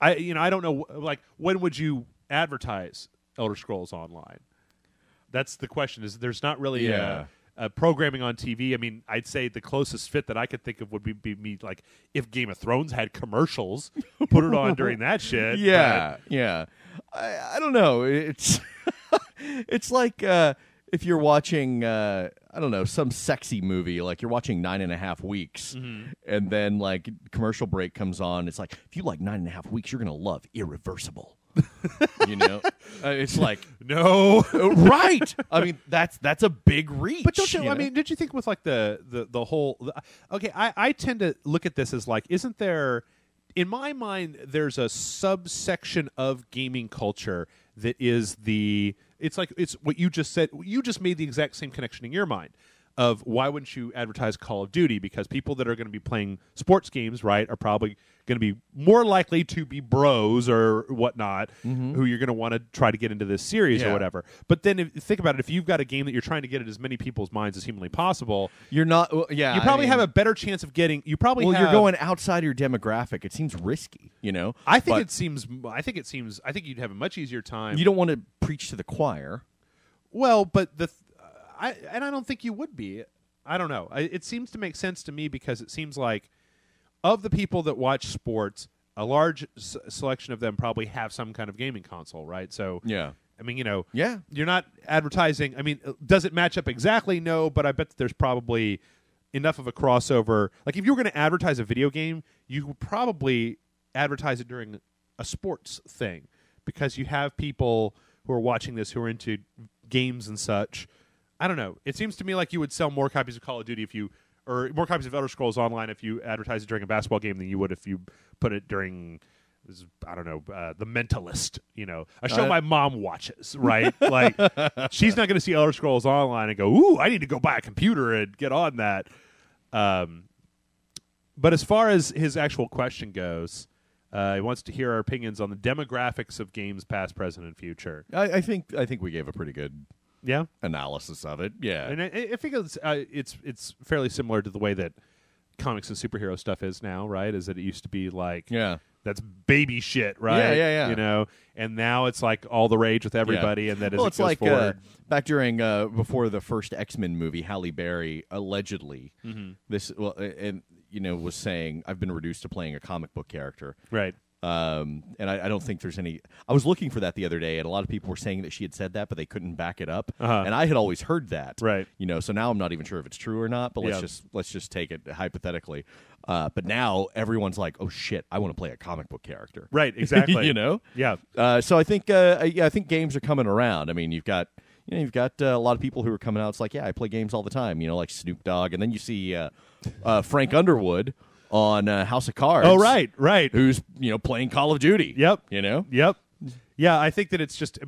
I don't know, like, when would you advertise Elder Scrolls Online? That's the question. Is there's not really programming on TV. I mean, I'd say the closest fit that I could think of would be me, like, if Game of Thrones had commercials, put it on during that shit. Yeah. I don't know. It's it's like if you're watching, I don't know, some sexy movie, like you're watching 9.5 Weeks, and then, like, commercial break comes on. It's like, if you like 9.5 Weeks, you're going to love Irreversible. It's like, no, right? I mean, that's a big reach. But don't you? I mean, did you think with like the whole? Okay, I tend to look at this as like, isn't there? In my mind, there's a subsection of gaming culture that is it's what you just said. You just made the exact same connection in your mind. of why wouldn't you advertise Call of Duty? Because people that are going to be playing sports games, right, are probably going to be more likely to be bros or whatnot, who you're going to want to try to get into this series or whatever. But then think about it. If you've got a game that you're trying to get in as many people's minds as humanly possible, you're not. You probably have a better chance of getting. You probably you're going outside your demographic. It seems risky, you know. I think it seems. I think you'd have a much easier time. You don't want to preach to the choir. Well, but I don't think you would be. I don't know. It seems to make sense to me because it seems like of the people that watch sports, a large selection of them probably have some kind of gaming console, right? So yeah. I mean, you're not advertising. I mean, does it match up exactly? No, but I bet that there's probably enough of a crossover. Like if you were going to advertise a video game, you would probably advertise it during a sports thing because you have people who are watching this who are into games and such. I don't know. It seems to me like you would sell more copies of Call of Duty or more copies of Elder Scrolls Online if you advertise it during a basketball game than you would if you put it during, I don't know, The Mentalist, a show my mom watches, right? Like, she's not going to see Elder Scrolls Online and go, ooh, I need to go buy a computer and get on that. But as far as his actual question goes, he wants to hear our opinions on the demographics of games past, present, and future. I think we gave a pretty good analysis of it. Yeah, and I think it's fairly similar to the way that comics and superhero stuff is now, right? Is that it used to be like that's baby shit, right? Yeah. And now it's like all the rage with everybody, and that as it's it goes like forward. Back during before the first X-Men movie, Halle Berry allegedly was saying, I've been reduced to playing a comic book character, right? And I don't think there's any. I was looking for that the other day, and a lot of people were saying that she had said that, but they couldn't back it up. And I had always heard that, right? So now I'm not even sure if it's true or not. But let's just take it hypothetically. But now everyone's like, oh shit, I want to play a comic book character, right? Exactly. Yeah. So I think I think games are coming around. I mean, you've got a lot of people who are coming out. It's like, I play games all the time. Like Snoop Dogg, and then you see Frank Underwood on House of Cards. Oh, right. Who's playing Call of Duty? Yep. Yep. Yeah, I think that it's just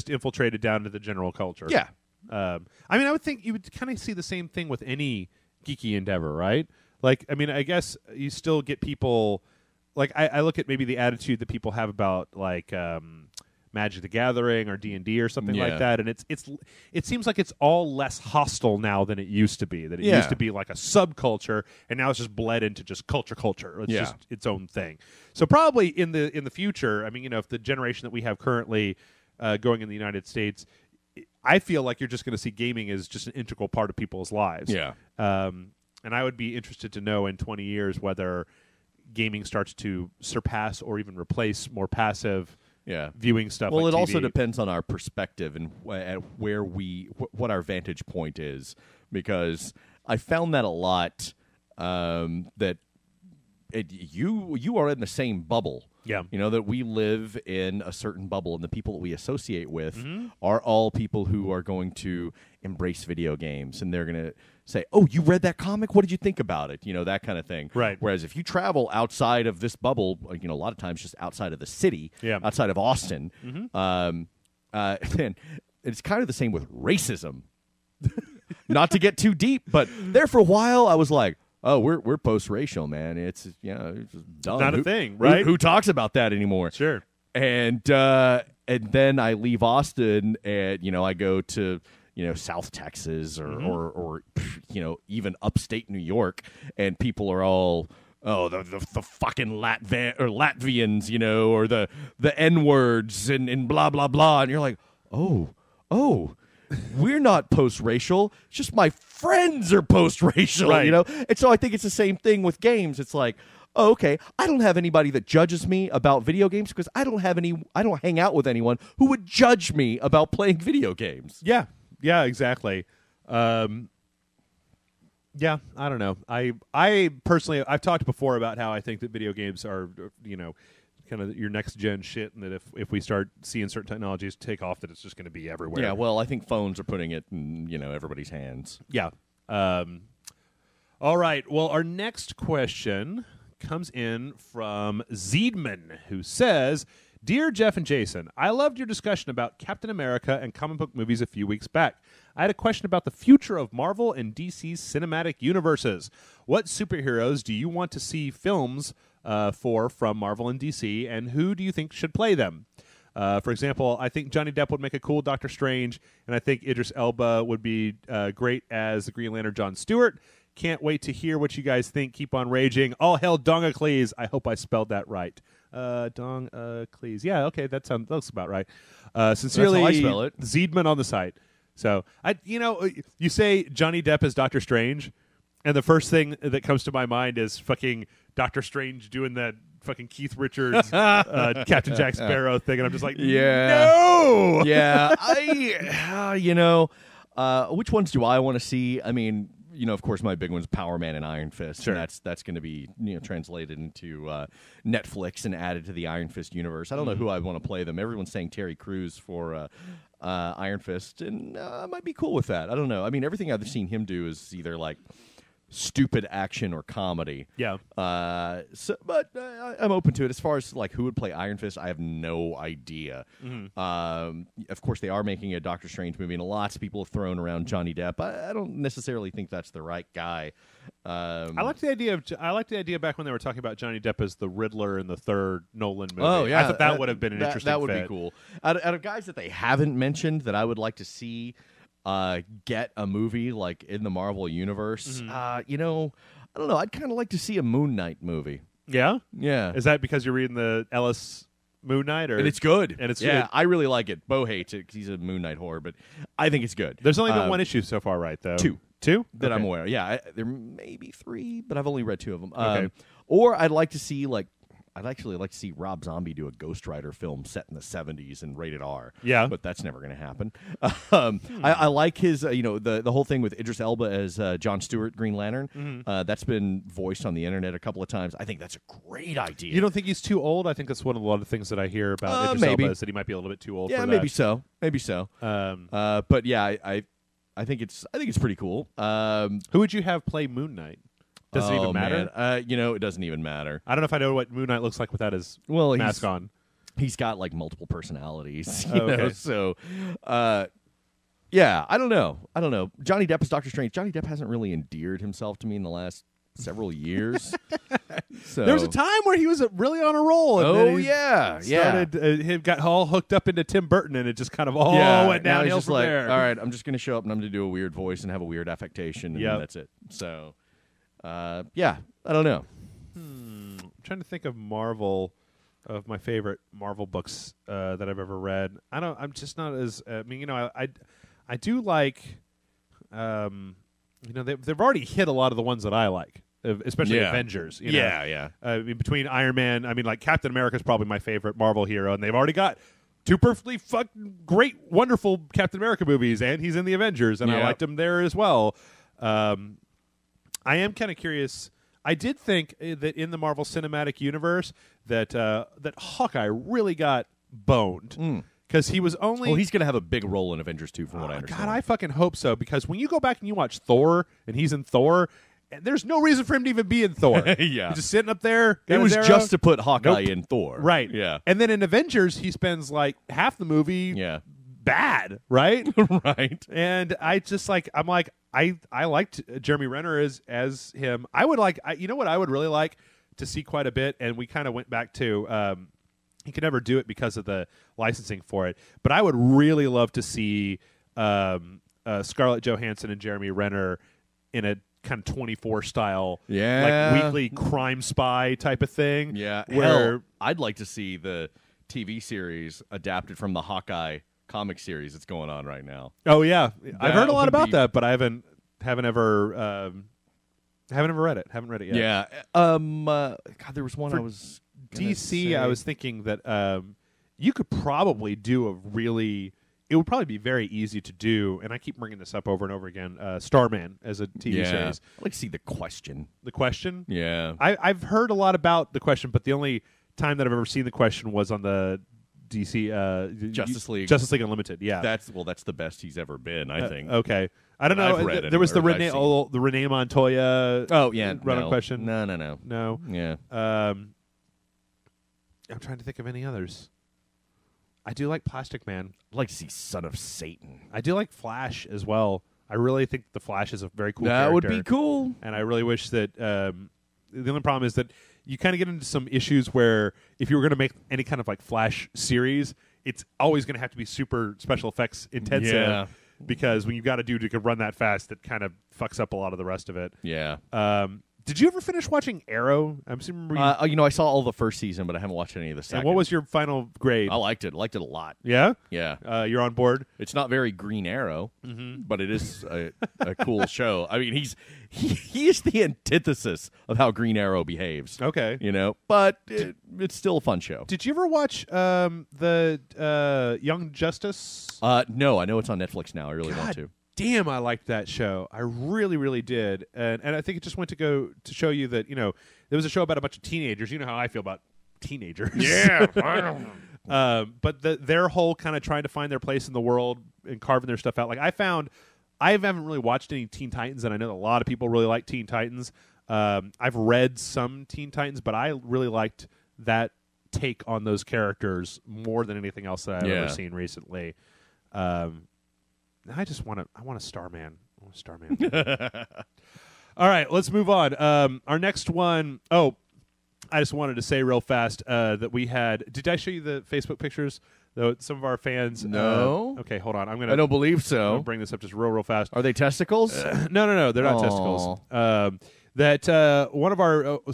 infiltrated down to the general culture. Yeah. I mean, I would think you would kind of see the same thing with any geeky endeavor, right? Like, I mean, I guess you still get people. Like, I look at maybe the attitude that people have about like Magic the Gathering or D&D or something like that, and it seems like it's all less hostile now than it used to be. That it used to be like a subculture, and now it's just bled into just culture. It's just its own thing. So probably in the future, I mean, if the generation that we have currently going in the United States, I feel like you're just going to see gaming as just an integral part of people's lives. Yeah. And I would be interested to know in 20 years whether gaming starts to surpass or even replace more passive viewing stuff. Well, like it TV. also depends on our perspective and where what our vantage point is, because I found that a lot that you are in the same bubble. Yeah. That we live in a certain bubble, and the people that we associate with are all people who are going to embrace video games, and they're going to say, oh, you read that comic? What did you think about it? That kind of thing. Right. Whereas if you travel outside of this bubble, a lot of times just outside of the city, outside of Austin, then it's kind of the same with racism. Not to get too deep, but there for a while I was like, oh, we're post-racial, man. It's it's just dumb. Not a thing, right? Who talks about that anymore? Sure. And then I leave Austin, and I go to South Texas or even upstate New York, and people are all the fucking Latvians, or the N-words and blah blah blah, and you're like, oh. We're not post-racial. It's just my friends are post-racial, right. And so I think it's the same thing with games. It's like, oh, okay, I don't have anybody that judges me about video games because I don't hang out with anyone who would judge me about playing video games. Yeah, exactly. I don't know. I personally, I've talked before about how I think that video games are, kind of your next gen shit, and that if we start seeing certain technologies take off, that it's just going to be everywhere. Yeah, well, I think phones are putting it in everybody's hands. Yeah. All right. Well, our next question comes in from Zeedman, who says, Dear Jeff and Jason, I loved your discussion about Captain America and comic book movies a few weeks back. I had a question about the future of Marvel and DC's cinematic universes. What superheroes do you want to see films from Marvel and DC, and who do you think should play them? For example, I think Johnny Depp would make a cool Doctor Strange, and I think Idris Elba would be great as the Green Lantern John Stewart. Can't wait to hear what you guys think. Keep on raging. All hail Dongacles. I hope I spelled that right. Dongacles. Yeah, okay, that looks about right. Sincerely, That's how I spell it. Ziedman on the site. So, you say Johnny Depp as Doctor Strange, and the first thing that comes to my mind is fucking Doctor Strange doing that fucking Keith Richards Captain Jack Sparrow thing, and I'm just like, no! Yeah, which ones do I want to see? I mean, of course, my big one's Power Man and Iron Fist. Sure. And that's going to be translated into Netflix and added to the Iron Fist universe. I don't know who I want to play them. Everyone's saying Terry Crews for Iron Fist, and I might be cool with that. I don't know. I mean, everything I've seen him do is either like stupid action or comedy. Yeah. But I'm open to it. As far as like who would play Iron Fist, I have no idea. Of course, they are making a Doctor Strange movie, and lots of people have thrown around Johnny Depp. I don't necessarily think that's the right guy. I like the idea back when they were talking about Johnny Depp as the Riddler in the third Nolan movie. Oh yeah, I thought that would have been an interesting. That would fit. be cool. Out of guys that they haven't mentioned that I would like to see get a movie like in the Marvel universe, I don't know. I'd kind of like to see a Moon Knight movie. Yeah, yeah. Is that because you're reading the Ellis Moon Knight, or and it's good? And it's yeah, good. I really like it. Bo hates it because he's a Moon Knight whore, but I think it's good. There's only been one issue so far, right? Though two that okay. I'm aware of. Yeah, there may be three, but I've only read two of them. Okay. Or I'd like to see I'd actually like to see Rob Zombie do a Ghost Rider film set in the 70s and rated R. Yeah. But that's never going to happen. I like his, the whole thing with Idris Elba as John Stewart, Green Lantern. That's been voiced on the internet a couple of times. I think that's a great idea. You don't think he's too old? I think that's one of a lot of things that I hear about Idris maybe. Elba is that he might be a little bit too old for that. Maybe so. Maybe so. But yeah, I think it's pretty cool. Who would you have play Moon Knight? Does it even matter? It doesn't even matter. I don't know if I know what Moon Knight looks like without his mask on. He's got like multiple personalities, okay. So, yeah, I don't know. Johnny Depp is Doctor Strange. Johnny Depp hasn't really endeared himself to me in the last several years. So there was a time where he was really on a roll. And then he got all hooked up into Tim Burton, and it just kind of all went downhill from there. All right, I'm just going to show up and I'm going to do a weird voice and have a weird affectation, and that's it. So. I don't know. I'm trying to think of my favorite Marvel books that I've ever read. I'm just not as. I do like. They've already hit a lot of the ones that I like, especially Avengers. Between Iron Man, like Captain America is probably my favorite Marvel hero, and they've already got two perfectly fucking great, wonderful Captain America movies, and he's in the Avengers, and I liked him there as well. I am kind of curious. I did think that in the Marvel Cinematic Universe that Hawkeye really got boned because he was only. Well, he's going to have a big role in Avengers 2, from what I understand. God, I fucking hope so, because when you go back and you watch Thor and he's in Thor, there's no reason for him to even be in Thor. Yeah, he's just sitting up there. It was just to put Hawkeye in Thor, right? Yeah, and then in Avengers he spends like half the movie. Bad, right? Right. And I just I liked Jeremy Renner as him. I would what I would really like to see quite a bit, and we kind of went back to he could never do it because of the licensing for it, but I would really love to see Scarlett Johansson and Jeremy Renner in a kind of 24 style, like weekly crime spy type of thing. Yeah, where I'd like to see the TV series adapted from the Hawkeye comic series that's going on right now. Oh yeah, I've heard a lot about that, but I haven't ever read it. Haven't read it yet. Yeah. God, there was one For I was DC. I was thinking that you could probably do a really. It would probably be very easy to do, and I keep bringing this up over and over again. Starman as a TV series. I'd like to see The Question. The Question. Yeah. I've heard a lot about The Question, but the only time that I've ever seen The Question was on the DC Justice League Unlimited. Yeah, that's the best he's ever been, I think. Okay, I don't know. Read there was the anywhere, Renee Montoya. Oh yeah, run on Question. No. No. Yeah. I'm trying to think of any others. I do like Plastic Man. I'd like to see Son of Satan. I do like Flash as well. I really think the Flash is a very cool That character. would be cool. And I really wish that the only problem is that you kind of get into some issues where if you were going to make any kind of like Flash series, it's always going to have to be super special effects intensive. Yeah. Because when you've got a dude who can run that fast, that kind of fucks up a lot of the rest of it. Yeah. Did you ever finish watching Arrow? I'm assuming I saw all the first season, but I haven't watched any of the second. and what was your final grade? I liked it. I liked it a lot. Yeah? Yeah. You're on board? It's not very Green Arrow, but it is a cool show. I mean, he is the antithesis of how Green Arrow behaves. Okay. You know, but it's still a fun show. Did you ever watch the Young Justice? No, I know it's on Netflix now. I really want to. Damn, I liked that show. I really, really did. And I think it just went to go to show you that, there was a show about a bunch of teenagers. You know how I feel about teenagers. Yeah. But their whole kind of trying to find their place in the world and carving their stuff out. Like I haven't really watched any Teen Titans, and I know a lot of people really like Teen Titans. I've read some Teen Titans, but I really liked that take on those characters more than anything else that I've ever seen recently. I want a Starman. I want a Starman. All right, let's move on. Our next one. Oh, I just wanted to say real fast that we had. Did I show you the Facebook pictures? Though some of our fans. No. Okay, hold on. I don't believe so. Bring this up just real fast. Are they testicles? No. They're not testicles.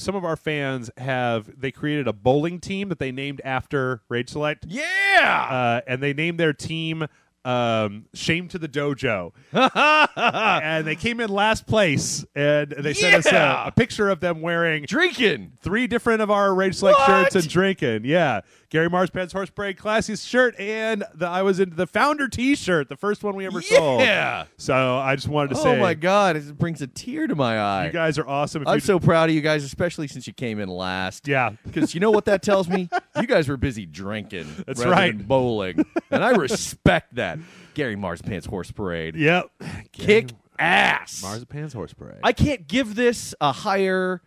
Some of our fans they created a bowling team that they named after Rage Select. Yeah. And they named their team Shame to the Dojo. And they came in last place, and they sent us a picture of them drinking 3 different of our Rage Select What? shirts and drinking. Yeah. Gary Marspants Horse Parade Classiest shirt, and I was into the Founder T-shirt, the first one we ever sold. Yeah. So I just wanted to say, oh my God, it brings a tear to my eye. you guys are awesome. I'm so proud of you guys, especially since you came in last. Yeah. Because you know what that tells me? You guys were busy drinking That's rather right. than bowling. And I respect that. Gary Marspants Horse Parade. Yep. Kick ass. Marzipan's Horse Parade. I can't give this a higher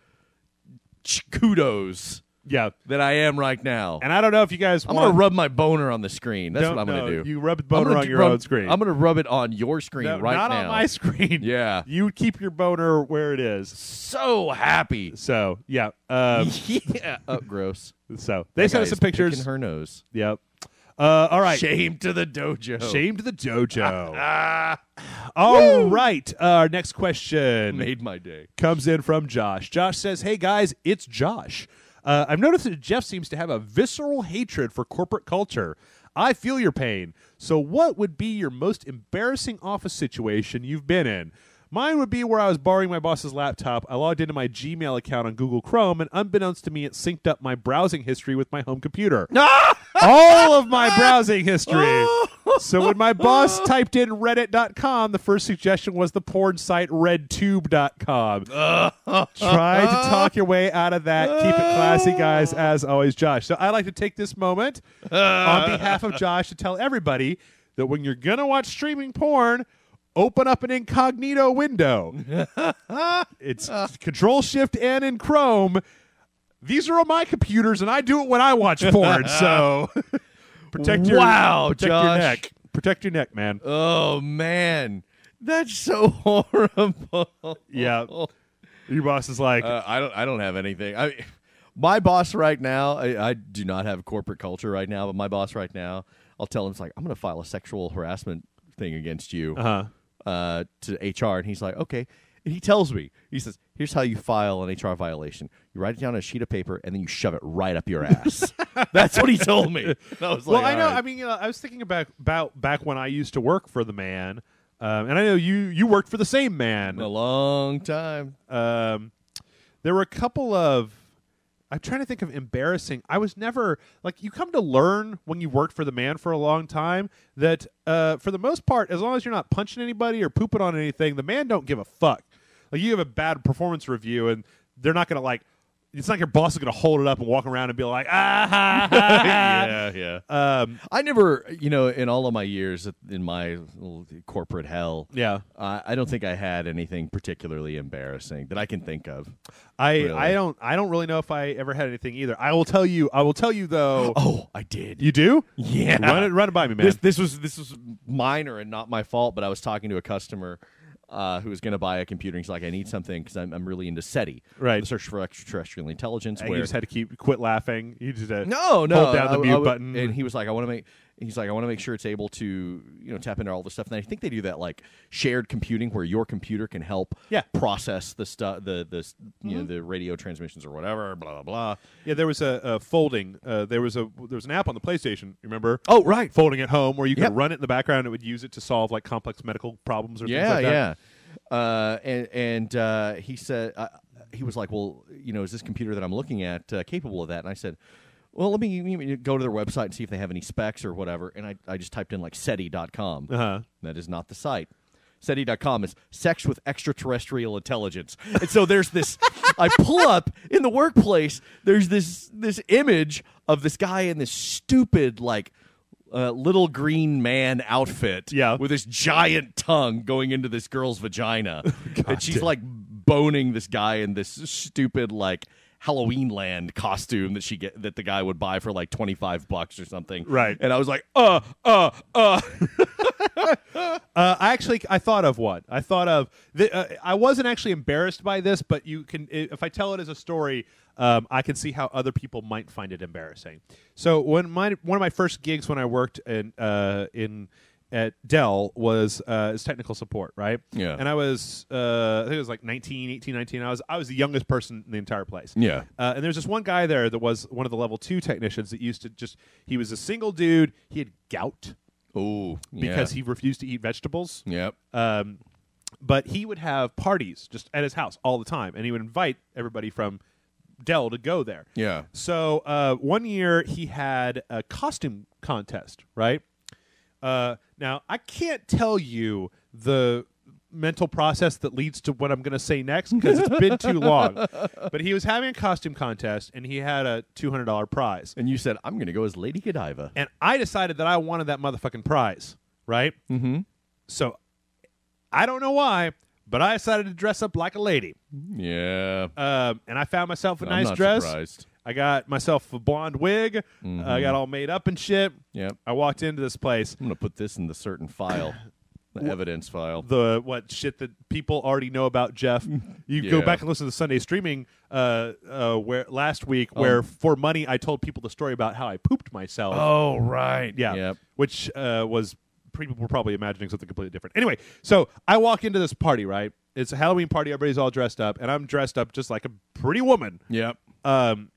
kudos Yeah. than I am right now. And I don't know if you guys I'm want... going to rub my boner on the screen. That's what I'm going to do. You rub the boner on your own screen. I'm going to rub it on your screen No, right not now. on my screen. Yeah. You keep your boner where it is. So happy. So, yeah. Yeah. Oh, gross. So, they That sent guy us some is pictures. picking her nose. Yep. All right. Shame to the dojo. Shame to the dojo. All right. Our next question Made my day. comes in from Josh. Josh says, "Hey, guys, it's Josh. I've noticed that Jeff seems to have a visceral hatred for corporate culture. I feel your pain. So what would be your most embarrassing office situation you've been in? Mine would be where I was borrowing my boss's laptop. I logged into my Gmail account on Google Chrome, and unbeknownst to me, it synced up my browsing history with my home computer. All of my browsing history. So when my boss typed in reddit.com, the first suggestion was the porn site redtube.com. Try to talk your way out of that. Keep it classy, guys, as always, Josh. So I'd like to take this moment on behalf of Josh to tell everybody that when you're going to watch streaming porn, open up an incognito window. It's Control-Shift-N in Chrome. These are on my computers, and I do it when I watch porn. So protect your Josh. neck. Protect your neck, man. Oh, man. That's so horrible. Yeah. Your boss is like, I don't have anything. My boss right now, I do not have corporate culture right now, but my boss right now, I'll tell him, it's like, I'm going to file a sexual harassment thing against you to HR. And he's like, okay. And he tells me, he says, here's how you file an HR violation. You write it down on a sheet of paper, and then you shove it right up your ass. That's what he told me. And I was like, well, I know. Right. I mean, I was thinking about back when I used to work for the man, and I know you worked for the same man. A long time. There were a couple of... I'm trying to think of embarrassing. I was never... Like, you come to learn when you worked for the man for a long time that, for the most part, as long as you're not punching anybody or pooping on anything, the man don't give a fuck. Like, you have a bad performance review, and they're not going to, like, it's like your boss is going to hold it up and walk around and be like, ah, yeah. I never, in all of my years in my little corporate hell, I don't think I had anything particularly embarrassing that I can think of. I don't really know if I ever had anything either. I will tell you though. Oh, I did. You do? Yeah. Run it by me, man. This was minor and not my fault, but I was talking to a customer who was going to buy a computer. And he's like, I need something because I'm really into SETI, right? The search for extraterrestrial intelligence. And you just had to quit laughing. You just had hold down the mute button. And he was like, I want to make sure it's able to tap into all the stuff. And I think they do that like shared computing where your computer can help process the stuff, the radio transmissions or whatever, blah blah blah. Yeah, there was a folding. There was an app on the PlayStation. You remember? Oh, right, folding at home where you could run it in the background. And it would use it to solve like complex medical problems or things like that. And he said he was like, well, is this computer that I'm looking at capable of that? And I said, well, let me go to their website and see if they have any specs or whatever. And I just typed in like SETI.com. That is not the site. SETI.com is sex with extraterrestrial intelligence. And so there's this, I pull up in the workplace, there's this image of this guy in this stupid like little green man outfit with this giant tongue going into this girl's vagina. And she's like boning this guy in this stupid like Halloween Land costume that the guy would buy for like $25 or something. Right. And I was like, I thought of one. I thought of I wasn't actually embarrassed by this, but you can, if I tell it as a story, I can see how other people might find it embarrassing. So one of my first gigs when I worked at Dell was as technical support, right? Yeah. And I was I think it was like 18, 19. I was the youngest person in the entire place. Yeah. And there's this one guy there that was one of the level 2 technicians that used to he was a single dude. He had gout. Oh, because he refused to eat vegetables. Yep. But he would have parties just at his house all the time, and he would invite everybody from Dell to go there. Yeah. So one year he had a costume contest, right? Now, I can't tell you the mental process that leads to what I'm going to say next because it's been too long. But he was having a costume contest, and he had a $200 prize. And you said, I'm going to go as Lady Godiva. And I decided that I wanted that motherfucking prize, right? Mm-hmm. So I don't know why, but I decided to dress up like a lady. Yeah. And I found myself a I'm nice not dress. Surprised. I got myself a blonde wig. Mm-hmm. I got all made up and shit. Yep. I walked into this place. I'm going to put this in the certain file, the evidence file. The shit that people already know about Jeff. You go back and listen to Sunday streaming where last week where for money I told people the story about how I pooped myself. Oh, right. Yeah. Yep. Which was people were probably imagining something completely different. Anyway, so I walk into this party, right? It's a Halloween party. Everybody's all dressed up, and I'm dressed up just like a pretty woman. Yep.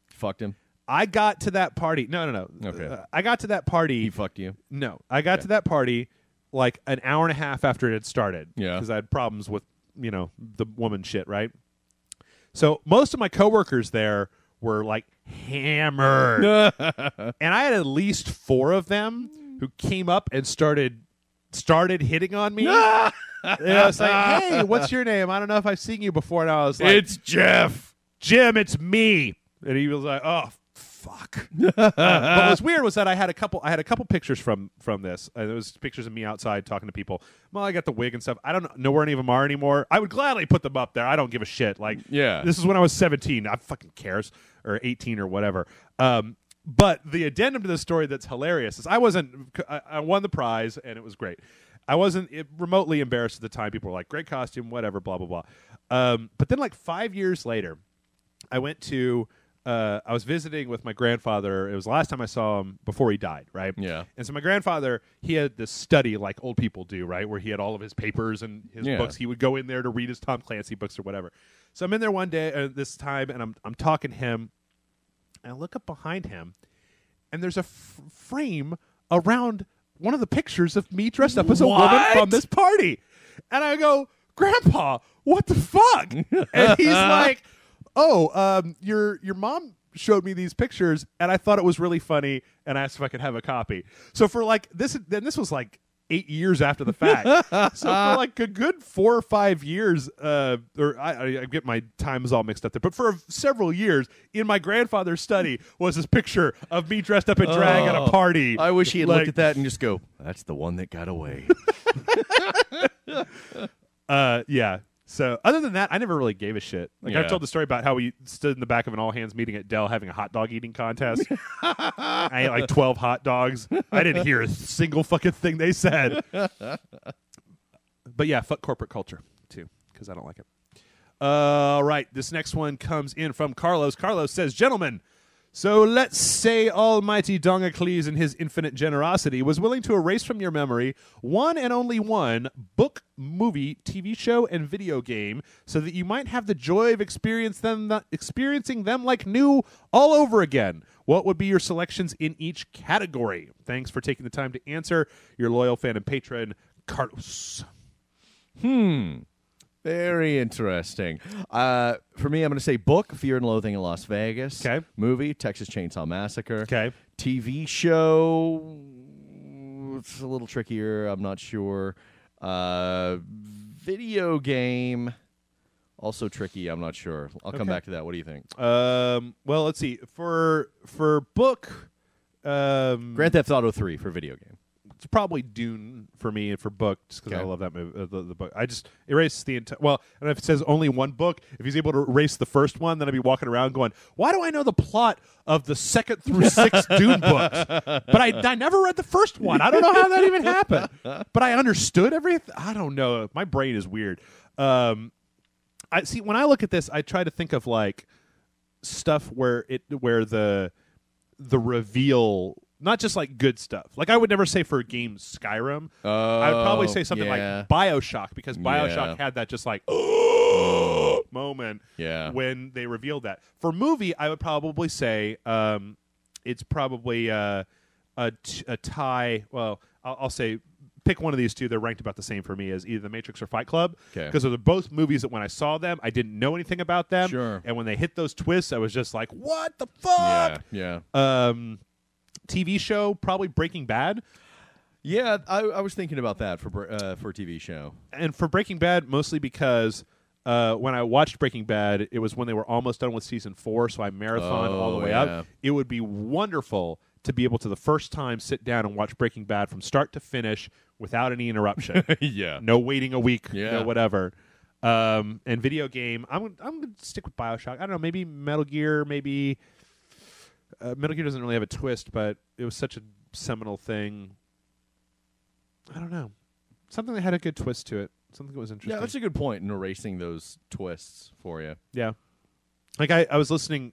Fucked him. I got to that party. No. Okay. I got to that party. He fucked you? No. I got to that party like an hour and a half after it had started. Yeah. Because I had problems with, the woman shit, right? So most of my coworkers there were like hammered. And I had at least 4 of them who came up and started hitting on me. And I was like, hey, what's your name? I don't know if I've seen you before. And I was like, it's Jeff. Jim, it's me. And he was like, oh, fuck. But what was weird was that I had a couple pictures from this. There was pictures of me outside talking to people. Well, I got the wig and stuff. I don't know where any of them are anymore. I would gladly put them up there. I don't give a shit. Like, this is when I was 17. I fucking cares. Or 18 or whatever. But the addendum to the story that's hilarious is I won the prize, and it was great. I wasn't remotely embarrassed at the time. People were like, great costume, whatever, blah, blah, blah. But then like 5 years later, I went to... I was visiting with my grandfather. It was the last time I saw him before he died, right? Yeah. And so my grandfather, he had this study like old people do, right, where he had all of his papers and his books. He would go in there to read his Tom Clancy books or whatever. So I'm in there one day this time, and I'm talking to him, and I look up behind him, and there's a frame around one of the pictures of me dressed up as a woman from this party. And I go, Grandpa, what the fuck? And he's like... Oh, your mom showed me these pictures, and I thought it was really funny, and I asked if I could have a copy. So for like this, then this was like 8 years after the fact. So for like a good 4 or 5 years, or I get my times all mixed up there, but for several years in my grandfather's study was this picture of me dressed up in drag at a party. I wish he had looked at that and just go, "That's the one that got away." Yeah. So other than that, I never really gave a shit. Like Yeah. I've told the story about how we stood in the back of an all hands meeting at Dell having a hot dog eating contest. I ate like 12 hot dogs. I didn't hear a single fucking thing they said. But yeah, fuck corporate culture too, because I don't like it. All right, this next one comes in from Carlos. Carlos says, "Gentlemen, so let's say Almighty Dongacles in his infinite generosity was willing to erase from your memory one and only one book, movie, TV show, and video game so that you might have the joy of experiencing them like new all over again. What would be your selections in each category? Thanks for taking the time to answer. Your loyal fan and patron, Carlos." Very interesting. For me, I'm going to say book, Fear and Loathing in Las Vegas. Okay. Movie, Texas Chainsaw Massacre. Okay. TV show, it's a little trickier. I'm not sure. Video game, also tricky. I'm not sure. I'll come back to that. What do you think? Well, let's see. For book, Grand Theft Auto 3 for video game. it's probably Dune for me, and for book, just because I love that movie. The book, I just erase the entire. Well, and if it says only one book, if he's able to erase the first one, then I'd be walking around going, "Why do I know the plot of the 2nd through 6th Dune books? But I never read the first one. I don't know how that even happened. But I understood everything. I don't know. My brain is weird. I see. When I look at this, I try to think of like stuff where the reveal. Not just like good stuff. Like I would never say for a game Skyrim. I would probably say something like BioShock, because BioShock had that just like moment when they revealed that. For movie, I would probably say it's probably a tie. Well, I'll say pick one of these two. They're ranked about the same for me as either The Matrix or Fight Club, because they're both movies that when I saw them, I didn't know anything about them. Sure. And when they hit those twists, I was just like, what the fuck? Yeah. TV show, probably Breaking Bad. Yeah, I was thinking about that for TV show. And for Breaking Bad, mostly because when I watched Breaking Bad, it was when they were almost done with season 4, so I marathoned all the way up. It would be wonderful to be able to the first time sit down and watch Breaking Bad from start to finish without any interruption. No waiting a week, no whatever. And video game, I'm going to stick with BioShock. I don't know, maybe Metal Gear, maybe... Metal Gear doesn't really have a twist, but it was such a seminal thing. I don't know. Something that had a good twist to it. Something that was interesting. Yeah, that's a good point in erasing those twists for you. Yeah. Like I was listening,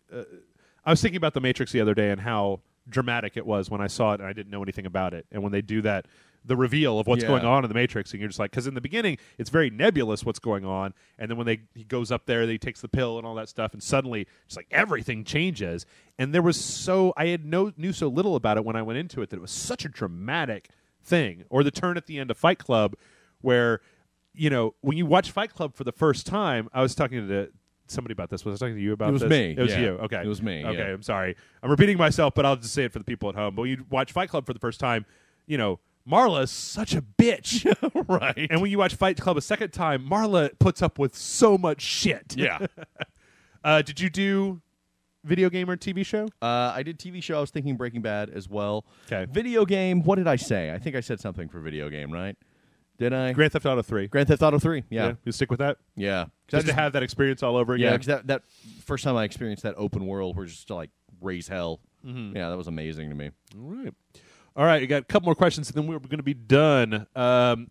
I was thinking about The Matrix the other day and how dramatic it was when I saw it and I didn't know anything about it. And when they do that, the reveal of what's going on in The Matrix, and you're just like, because in the beginning, it's very nebulous what's going on. And then when he goes up there, he takes the pill and all that stuff, and suddenly just like everything changes. And there was I knew so little about it when I went into it that it was such a dramatic thing. Or the turn at the end of Fight Club, where, you know, when you watch Fight Club for the first time, I was talking to somebody about this. Was I talking to you about this? It was me. It was you. Okay. It was me. Okay, I'm sorry. I'm repeating myself, but I'll just say it for the people at home. But when you watch Fight Club for the first time, you know, Marla's such a bitch. Right. And when you watch Fight Club a second time, Marla puts up with so much shit. Yeah. Did you do video game or TV show? I did TV show. I was thinking Breaking Bad as well. Okay. Video game, what did I say? I think I said something for video game, right? Did I? Grand Theft Auto 3. Grand Theft Auto 3, yeah. You stick with that? Yeah. Just to have that experience all over again? Yeah, because that first time I experienced that open world where just to like raise hell. Mm-hmm. Yeah, that was amazing to me. All right, you got a couple more questions, and then we're going to be done.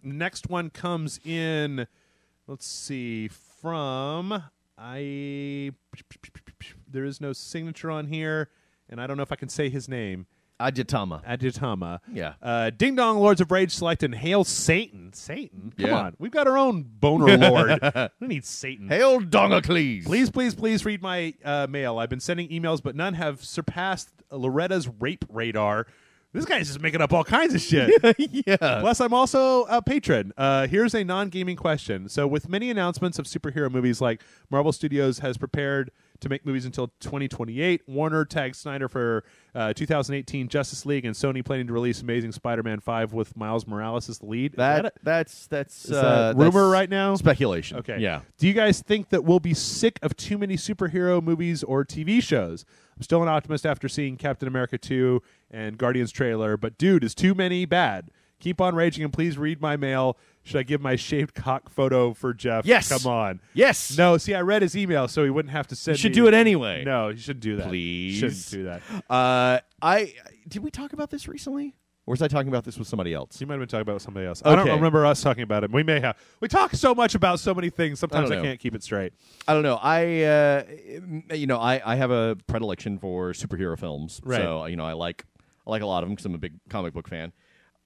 Next one comes in, let's see, from there is no signature on here, and I don't know if I can say his name. Adjitama. Yeah. Ding Dong Lords of Rage Select and Hail Satan. Satan? Come Yeah. on. We've got our own boner lord. We need Satan. Hail Dongacles! Please read my mail. I've been sending emails, but none have surpassed Loretta's rape radar. This guy's just making up all kinds of shit. Yeah. Plus, I'm also a patron. Here's a non-gaming question. So with many announcements of superhero movies like Marvel Studios has prepared to make movies until 2028. Warner tagged Snyder for 2018 Justice League, and Sony planning to release Amazing Spider-Man 5 with Miles Morales as the lead. That's rumor right now? Speculation. Okay. Yeah. Do you guys think that we'll be sick of too many superhero movies or TV shows? I'm still an optimist after seeing Captain America 2 and Guardians trailer, but dude, is too many bad. Keep on raging and please read my mail. Should I give my shaved cock photo for Jeff? Yes. Come on. Yes. No, see, I read his email, so he wouldn't have to send You should me. do it anyway. No, you shouldn't do that. Please. Shouldn't do that. Did we talk about this recently? Or was I talking about this with somebody else? You might have been talking about it with somebody else. Okay. I don't remember us talking about it. We may have. We talk so much about so many things. Sometimes I know. can't keep it straight. I don't know. I have a predilection for superhero films. Right. So, I like a lot of them because I'm a big comic book fan.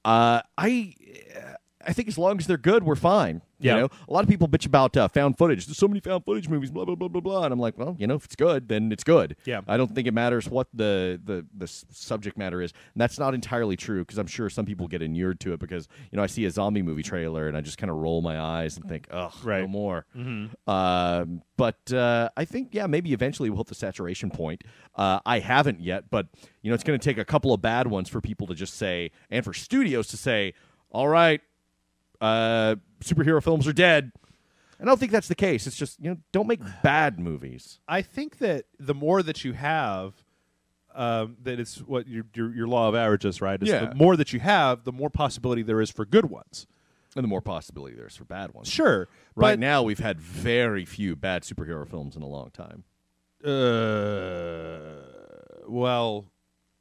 I think as long as they're good, we're fine. Yeah. You know, a lot of people bitch about found footage. There's so many found footage movies, blah blah blah blah blah. And I'm like, well, if it's good, then it's good. Yeah. I don't think it matters what the subject matter is, and that's not entirely true because I'm sure some people get inured to it because I see a zombie movie trailer and I just kind of roll my eyes and think, ugh, Right. no more. Mm-hmm. But I think maybe eventually we'll hit the saturation point. I haven't yet, but it's going to take a couple of bad ones for people to just say, and for studios to say, all right. Superhero films are dead. I don't think that's the case. It's just don't make bad movies. I think that the more that you have, that it's what your law of averages, right? Is Yeah. The more that you have, the more possibility there is for good ones. And the more possibility there's for bad ones. Sure. Right but, now, we've had very few bad superhero films in a long time. Well,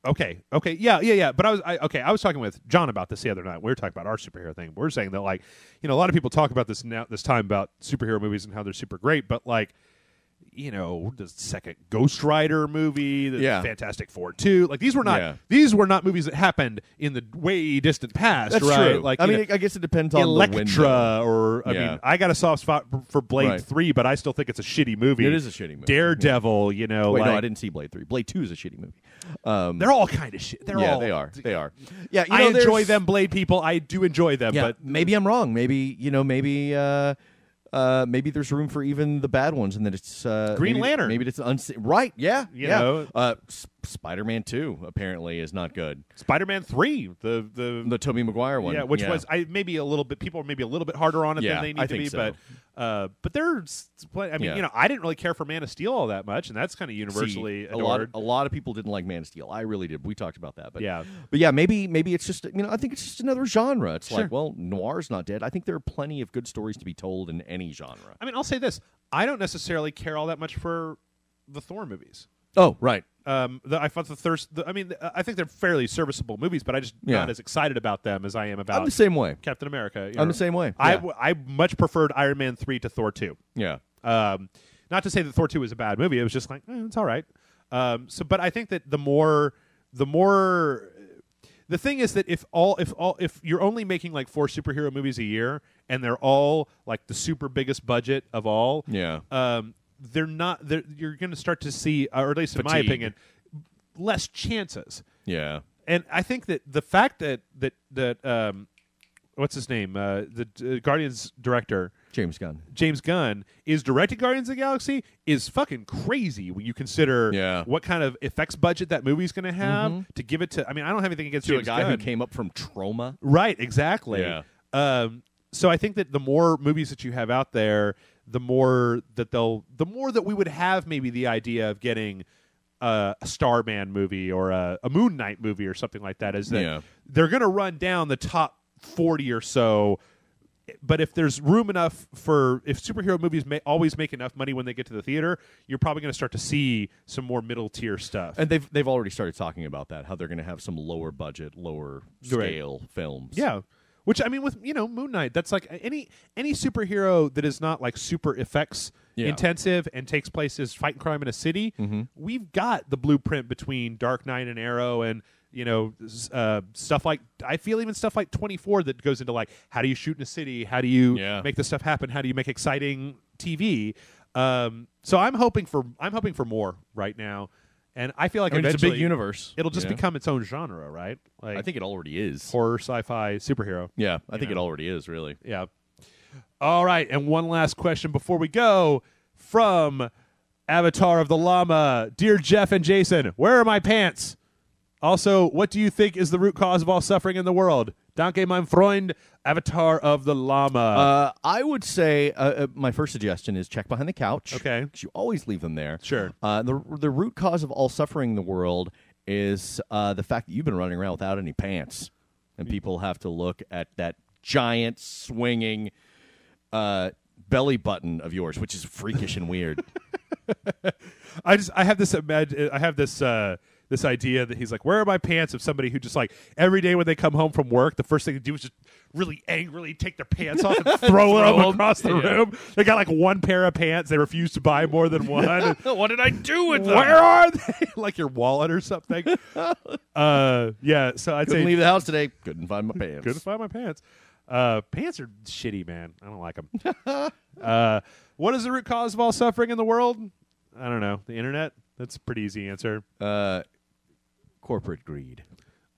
okay, yeah. But I was talking with John about this the other night. We were talking about our superhero thing. We're saying that a lot of people talk about this time about superhero movies and how they're super great, but the second Ghost Rider movie, the Fantastic Four 2, these were not movies that happened in the way distant past. That's right? true. I guess it depends on Electra, the window. or I mean, I got a soft spot for Blade 3, but I still think it's a shitty movie. It is a shitty movie. Daredevil, Wait, no, I didn't see Blade 3. Blade 2 is a shitty movie. They're all kind of shit. They are. Yeah, I enjoy them, Blade people. I do enjoy them, but maybe I'm wrong. Maybe maybe there's room for even the bad ones, and that it's Green Lantern. Maybe it's right. Yeah, You know. Spider-Man 2 apparently is not good. Spider-Man 3, the Tobey Maguire one, which was maybe a little bit. People are maybe a little bit harder on it than they need to be, so. but there's. I mean, I didn't really care for Man of Steel all that much, and that's kind of universally adored. A lot of people didn't like Man of Steel. I really did. We talked about that, but yeah, maybe it's just I think it's just another genre. It's Sure. like, well, noir's not dead. I think there are plenty of good stories to be told in any genre. I mean, I'll say this: I don't necessarily care all that much for the Thor movies. Oh, right. I thought I think they're fairly serviceable movies, but I just not as excited about them as I am about. I'm the same way. Captain America. I'm the same way. I much preferred Iron Man 3 to Thor 2. Yeah. Not to say that Thor 2 was a bad movie. It was just it's all right. But I think that the more the thing is that if you're only making 4 superhero movies a year and they're all the super biggest budget of all, you're going to start to see, or at least in my opinion, less chances. Yeah. And I think that the fact that what's his name, the Guardians director James Gunn is directing Guardians of the Galaxy is fucking crazy when you consider what kind of effects budget that movie's going to have to give it to. I mean, I don't have anything against James a guy Gunn. who came up from Trauma. Right, exactly. Yeah. So I think that the more movies that you have out there, the more that we would have maybe the idea of getting a Starman movie or a Moon Knight movie or something like that. Is that they're going to run down the top 40 or so. But if there's room enough if superhero movies always make enough money when they get to the theater, you're probably going to start to see some more middle tier stuff. And they've already started talking about that, how they're going to have some lower budget, lower scale films. Yeah. Which, I mean, with, Moon Knight, that's any superhero that is not super effects intensive and takes place as fighting crime in a city. We've got the blueprint between Dark Knight and Arrow and, stuff I feel even stuff like 24 that goes into how do you shoot in a city? How do you make this stuff happen? How do you make exciting TV? So I'm hoping for more right now. And I feel it's a big universe. It'll just become its own genre, right? I think it already is. Horror, sci-fi, superhero. Yeah, I think it already is, really. Yeah. All right, and one last question before we go from Avatar of the Llama. Dear Jeff and Jason, where are my pants? Also, what do you think is the root cause of all suffering in the world? Danke, mein Freund, Avatar of the Llama. I would say my first suggestion is check behind the couch. Okay. 'Cause you always leave them there. Sure. The root cause of all suffering in the world is the fact that you've been running around without any pants. And people have to look at that giant swinging belly button of yours, which is freakish and weird. I have this idea that he's like, where are my pants? Of somebody who just like every day when they come home from work, the first thing they do is just really angrily take their pants off and throw them across the room. They got like one pair of pants. They refuse to buy more than one. What did I do with them? Where are they? Like your wallet or something. Yeah. So I'd Couldn't say leave the house today. Couldn't find my pants. couldn't find my pants. Pants are shitty, man. I don't like them. What is the root cause of all suffering in the world? I don't know. The internet. That's a pretty easy answer. Corporate greed.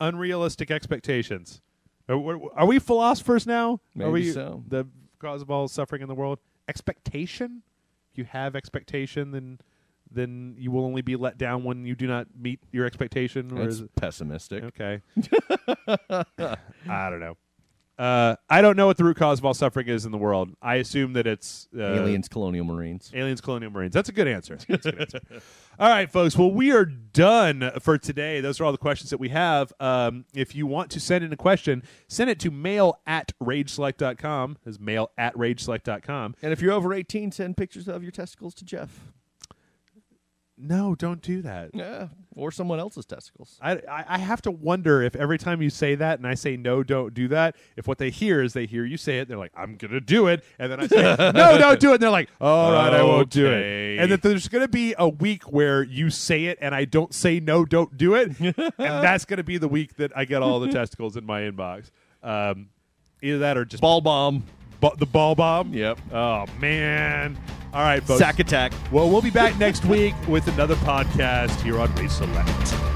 Unrealistic expectations. Are we philosophers now? Maybe are we so. The cause of all suffering in the world? Expectation? If you have expectation, then you will only be let down when you do not meet your expectation. Or It's is it pessimistic. okay? I don't know. I don't know what the root cause of all suffering is in the world. I assume that it's Aliens, colonial marines. Aliens, colonial marines. That's a good answer. That's a good answer. All right, folks. Well, we are done for today. Those are all the questions that we have. If you want to send in a question, send it to mail@rageselect.com. That's mail@rageselect.com. And if you're over 18, send pictures of your testicles to Jeff. No, don't do that. Yeah, or someone else's testicles. I have to wonder if every time you say that and I say no, don't do that, if what they hear is they hear you say it, they're like, I'm going to do it. And then I say, no, don't do it. And they're like, all right, I won't do it. And that there's going to be a week where you say it and I don't say no, don't do it. And that's going to be the week that I get all the testicles in my inbox. Either that or just Ball bomb. The ball bomb? Yep. Oh, man. All right, folks. Sack attack. Well, we'll be back next week with another podcast here on Rage Select.